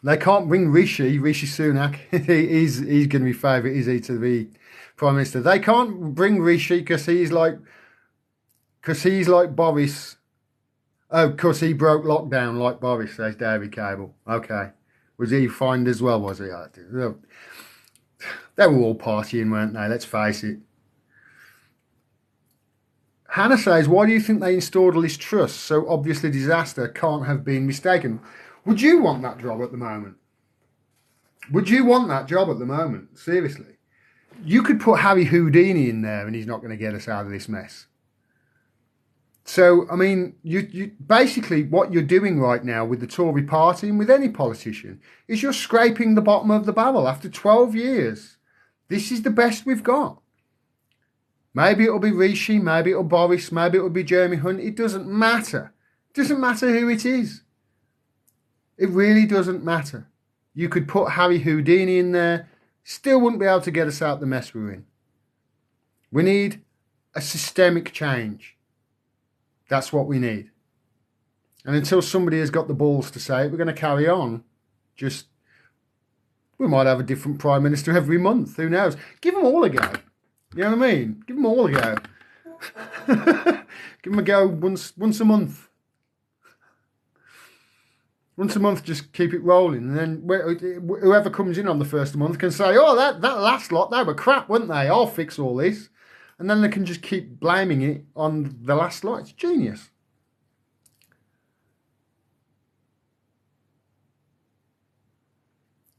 They can't bring Rishi Sunak. he's going to be favourite, is he, to be Prime Minister? They can't bring Rishi because he's like Boris. Oh, because he broke lockdown like Boris, says David Cable. Okay. Was he fined as well, was he? They were all partying, weren't they? Let's face it. Hannah says, why do you think they installed all this trust? So obviously disaster can't have been mistaken. Would you want that job at the moment? Would you want that job at the moment? Seriously. You could put Harry Houdini in there and he's not going to get us out of this mess. So, I mean, you basically what you're doing right now with the Tory party and with any politician is you're scraping the bottom of the barrel after 12 years. This is the best we've got. Maybe it'll be Rishi, maybe it'll Boris, maybe it'll be Jeremy Hunt. It doesn't matter. It doesn't matter who it is. It really doesn't matter. You could put Harry Houdini in there, still wouldn't be able to get us out of the mess we're in. We need a systemic change. That's what we need. And until somebody has got the balls to say it, we're going to carry on. We might have a different Prime Minister every month. Who knows? Give them all a go. You know what I mean? Give them all a go. Give them a go once a month. Once a month, just keep it rolling. And then whoever comes in on the first month can say, oh, that last lot, they were crap, weren't they? I'll fix all this. And then they can just keep blaming it on the last lot. It's genius.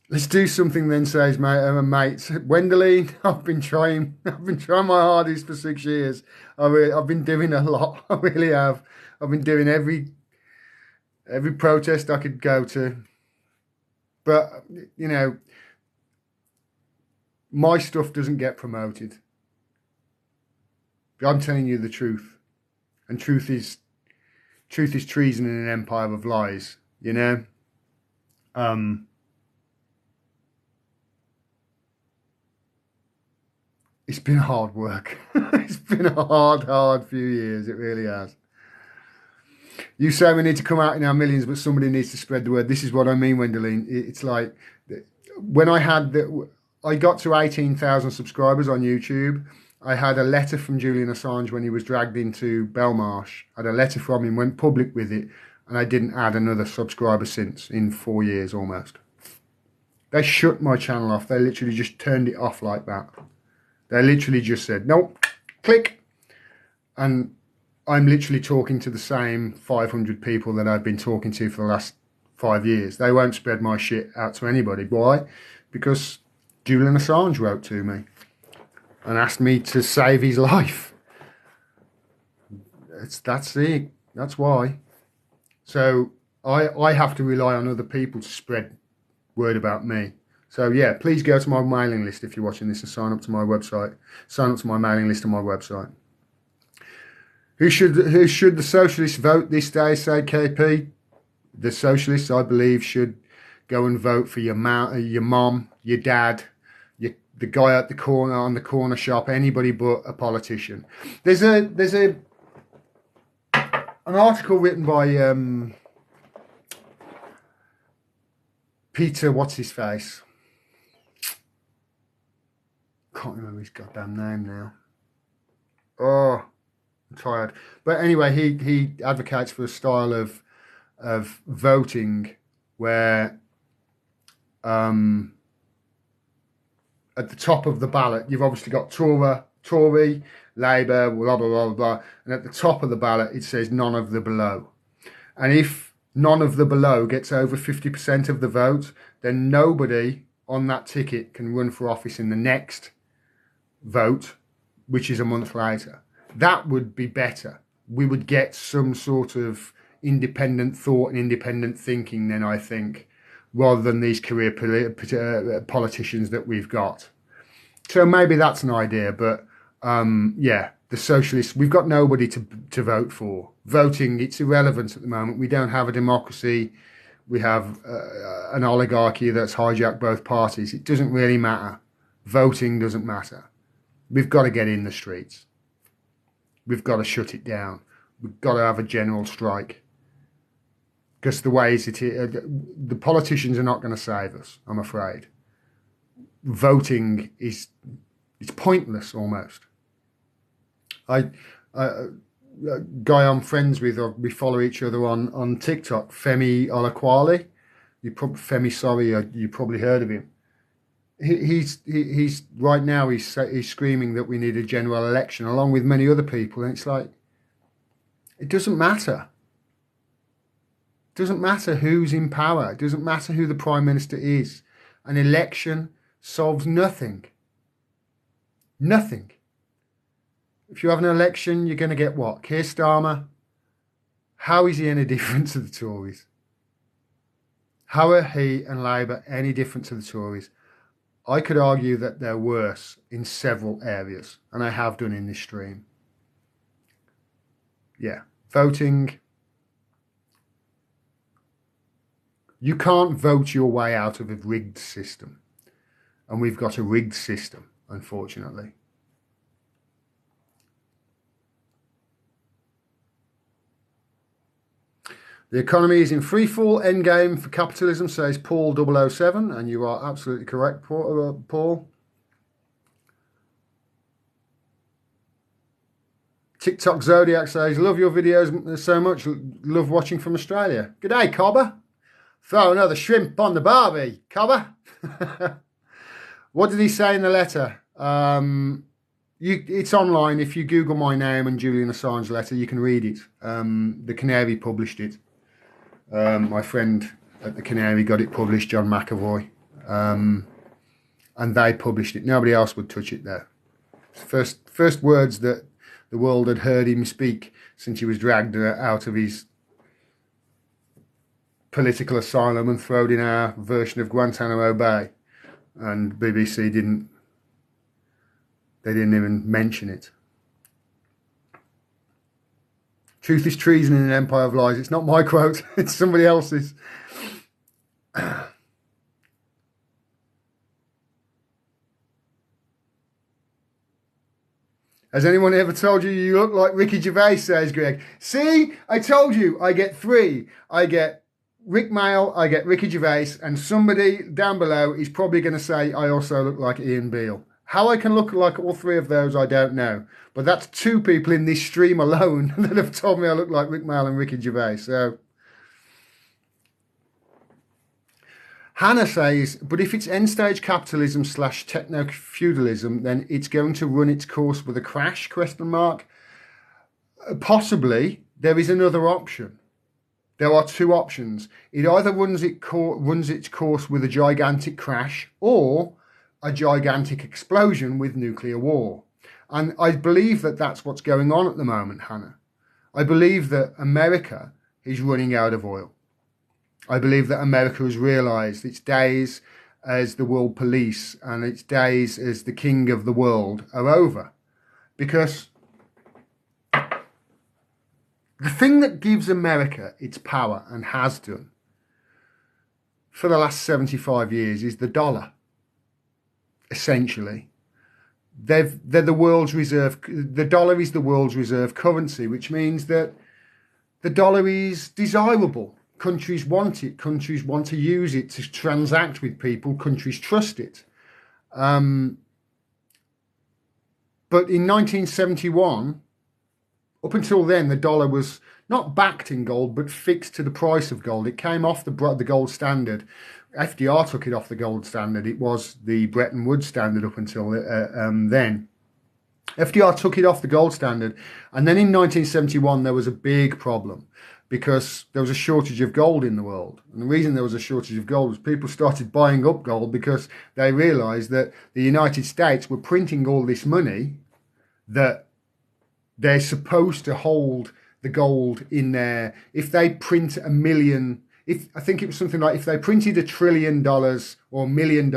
Let's do something then, says my mates. Wendeline, I've been trying my hardest for 6 years. I've been doing a lot. I really have. I've been doing every protest I could go to. But, you know, my stuff doesn't get promoted. I'm telling you the truth. And truth is treason in an empire of lies, you know? It's been hard work. It's been a hard few years. It really has. You say we need to come out in our millions, but somebody needs to spread the word. This is what I mean, Wendeline. It's like when I got to 18,000 subscribers on YouTube. I had a letter from Julian Assange when he was dragged into Belmarsh. I had a letter from him, went public with it, and I didn't add another subscriber since, in 4 years almost. They shut my channel off. They literally just turned it off like that. They literally just said, nope, click. And I'm literally talking to the same 500 people that I've been talking to for the last 5 years. They won't spread my shit out to anybody. Why? Because Julian Assange wrote to me and asked me to save his life. That's it. That's why. So I have to rely on other people to spread word about me. So yeah, please go to my mailing list if you're watching this and sign up to my website. Sign up to my mailing list on my website. Who should the socialists vote this day, say KP? The socialists, I believe, should go and vote for your mom, your dad, the guy at the corner on the corner shop, anybody but a politician. There's an article written by Peter, what's his face? Can't remember his goddamn name now. Oh, I'm tired. But anyway, he advocates for a style of voting where at the top of the ballot, you've obviously got Tory, Labour, blah, blah, blah, blah. And at the top of the ballot, it says none of the below. And if none of the below gets over 50% of the vote, then nobody on that ticket can run for office in the next vote, which is a month later. That would be better. We would get some sort of independent thought and independent thinking then, I think, rather than these career politicians that we've got. So maybe that's an idea, but yeah, the socialists, we've got nobody to vote for. Voting, it's irrelevant at the moment. We don't have a democracy. We have an oligarchy that's hijacked both parties. It doesn't really matter. Voting doesn't matter. We've got to get in the streets. We've got to shut it down. We've got to have a general strike. Because the ways the politicians are not going to save us, I'm afraid. Voting it's pointless almost. A guy I'm friends with, or we follow each other on TikTok, Femi Olaquale. You probably heard of him. He's right now he's screaming that we need a general election along with many other people, and it's like, it doesn't matter. It doesn't matter who's in power. It doesn't matter who the Prime Minister is. An election solves nothing. Nothing. If you have an election, you're going to get what? Keir Starmer? How is he any different to the Tories? How are he and Labour any different to the Tories? I could argue that they're worse in several areas, and I have done in this stream. Yeah, voting. You can't vote your way out of a rigged system. And we've got a rigged system, unfortunately. The economy is in freefall, endgame for capitalism, says Paul 007, and you are absolutely correct, Paul. TikTok Zodiac says, love your videos so much, love watching from Australia. G'day, Cobber. Throw another shrimp on the barbie, Cobber. What did he say in the letter? It's online. If you Google my name and Julian Assange letter, you can read it. The Canary published it. My friend at the Canary got it published, John McAvoy, and they published it. Nobody else would touch it there. First words that the world had heard him speak since he was dragged out of his political asylum and thrown in our version of Guantanamo Bay, and BBC didn't even mention it. Truth is treason in an empire of lies. It's not my quote, it's somebody else's. Has anyone ever told you you look like Ricky Gervais, says Greg. See, I told you, I get three. I get Rick Mail, I get Ricky Gervais, and somebody down below is probably going to say I also look like Ian Beale. How I can look like all three of those, I don't know. But that's two people in this stream alone that have told me I look like Rick Mail and Ricky Gervais. So Hannah says, but if it's end-stage capitalism / techno-feudalism, then it's going to run its course with a crash, ? Possibly. There is another option. There are two options. It either runs its course with a gigantic crash or a gigantic explosion with nuclear war. And I believe that that's what's going on at the moment, Hannah. I believe that America is running out of oil. I believe that America has realised its days as the world police and its days as the king of the world are over. Because the thing that gives America its power, and has done for the last 75 years, is the dollar. Essentially, they're the world's reserve. The dollar is the world's reserve currency, which means that the dollar is desirable. Countries want it. Countries want to use it to transact with people. Countries trust it. But in 1971, up until then, the dollar was not backed in gold, but fixed to the price of gold. It came off the gold standard. FDR took it off the gold standard. It was the Bretton Woods standard up until then. FDR took it off the gold standard. And then in 1971, there was a big problem because there was a shortage of gold in the world. And the reason there was a shortage of gold was people started buying up gold because they realized that the United States were printing all this money that they're supposed to hold the gold in there. If they print a million, if I think it was something like if they printed $1 trillion or $1 million,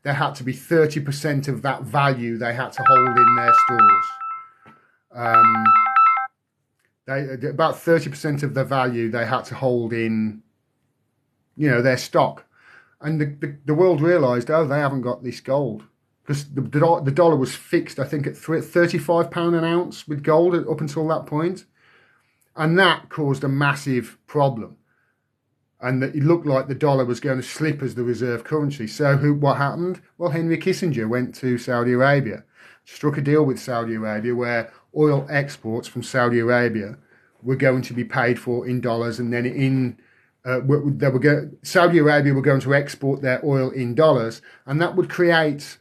there had to be 30% of that value they had to hold in their stores. About 30% of the value they had to hold in, their stock. And the world realised, oh, they haven't got this gold. Because the dollar was fixed, I think, at £35 an ounce with gold up until that point. And that caused a massive problem. And it looked like the dollar was going to slip as the reserve currency. So what happened? Well, Henry Kissinger went to Saudi Arabia, struck a deal with Saudi Arabia where oil exports from Saudi Arabia were going to be paid for in dollars, and then Saudi Arabia were going to export their oil in dollars, and that would create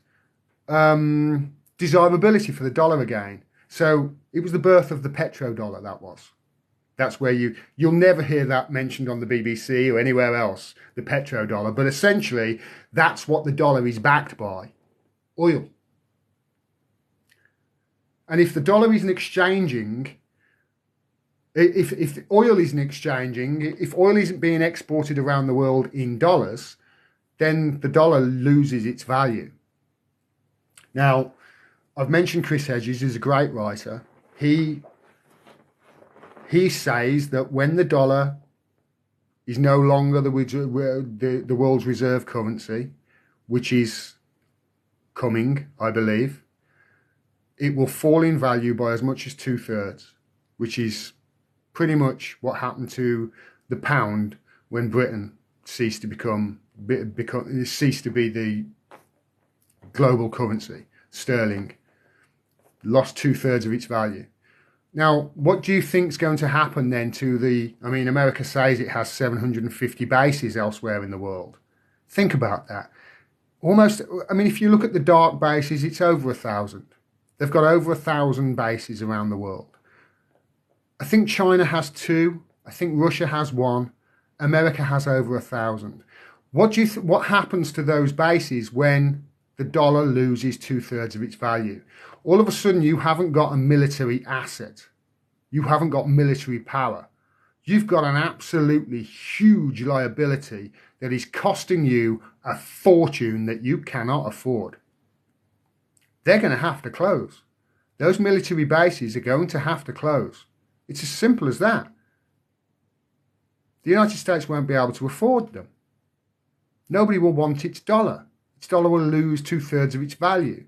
desirability for the dollar again. So it was the birth of the petrodollar. That's where you'll never hear that mentioned on the BBC or anywhere else, the petrodollar, but essentially that's what the dollar is backed by, oil. And if the dollar isn't exchanging, if oil isn't exchanging, if oil isn't being exported around the world in dollars, then the dollar loses its value. Now, I've mentioned Chris Hedges, who's a great writer. He says that when the dollar is no longer the world's reserve currency, which is coming, I believe, it will fall in value by as much as 2/3, which is pretty much what happened to the pound when Britain ceased to be the global currency. Sterling lost 2/3 of its value. Now, what do you think is going to happen then to America says it has 750 bases elsewhere in the world. Think about that. If you look at the dark bases, it's over 1,000. They've got over 1,000 bases around the world. I think China has 2. I think Russia has 1. America has over 1,000. What happens to those bases when the dollar loses 2/3 of its value? All of a sudden, you haven't got a military asset. You haven't got military power. You've got an absolutely huge liability that is costing you a fortune that you cannot afford. They're going to have to close. Those military bases are going to have to close. It's as simple as that. The United States won't be able to afford them. Nobody will want its dollar. Its dollar will lose 2/3 of its value.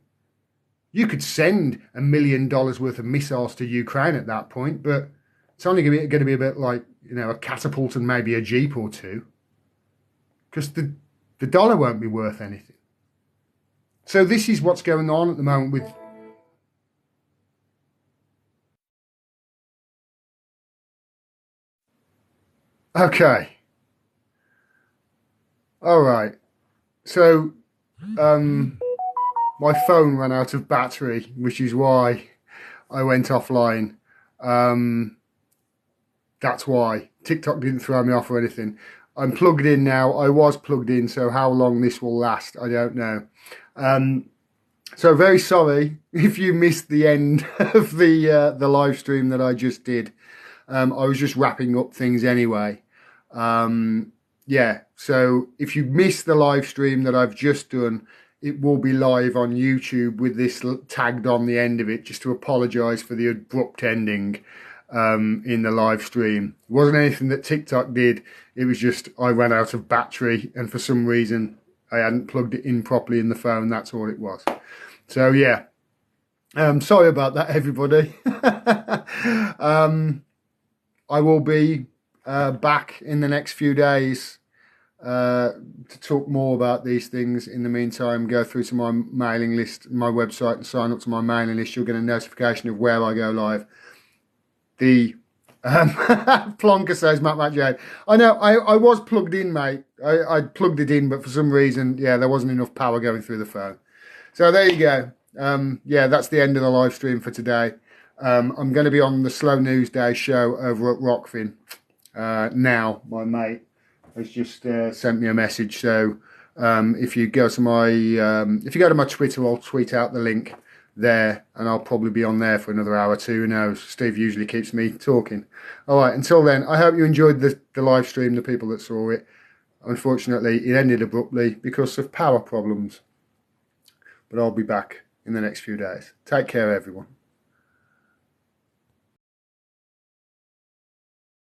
You could send $1 million worth of missiles to Ukraine at that point, but it's only going to be a bit like, a catapult and maybe a Jeep or two, because the dollar won't be worth anything. So this is what's going on at the moment with... Okay. All right. So, my phone ran out of battery, which is why I went offline. That's why. TikTok didn't throw me off or anything. I'm plugged in now. I was plugged in, so how long this will last, I don't know. So very sorry if you missed the end of the live stream that I just did. I was just wrapping up things anyway. Yeah, so if you missed the live stream that I've just done, it will be live on YouTube with this tagged on the end of it, just to apologise for the abrupt ending in the live stream. It wasn't anything that TikTok did. It was just I ran out of battery, and for some reason I hadn't plugged it in properly in the phone. That's all it was. So yeah, sorry about that, everybody. I will be back in the next few days to talk more about these things. In the meantime, go through to my mailing list, my website, and sign up to my mailing list. You'll get a notification of where I go live. The Plonker says, Matt Jade. I know, I was plugged in, mate. I plugged it in, but for some reason, yeah, there wasn't enough power going through the phone. So there you go. Yeah, that's the end of the live stream for today. I'm going to be on the Slow News Day show over at Rockfin. now, my mate, has just sent me a message. So if you go to my Twitter, I'll tweet out the link there, and I'll probably be on there for another hour or two. Who knows? Steve usually keeps me talking. All right, until then, I hope you enjoyed the live stream, the people that saw it. Unfortunately, it ended abruptly because of power problems. But I'll be back in the next few days. Take care, everyone.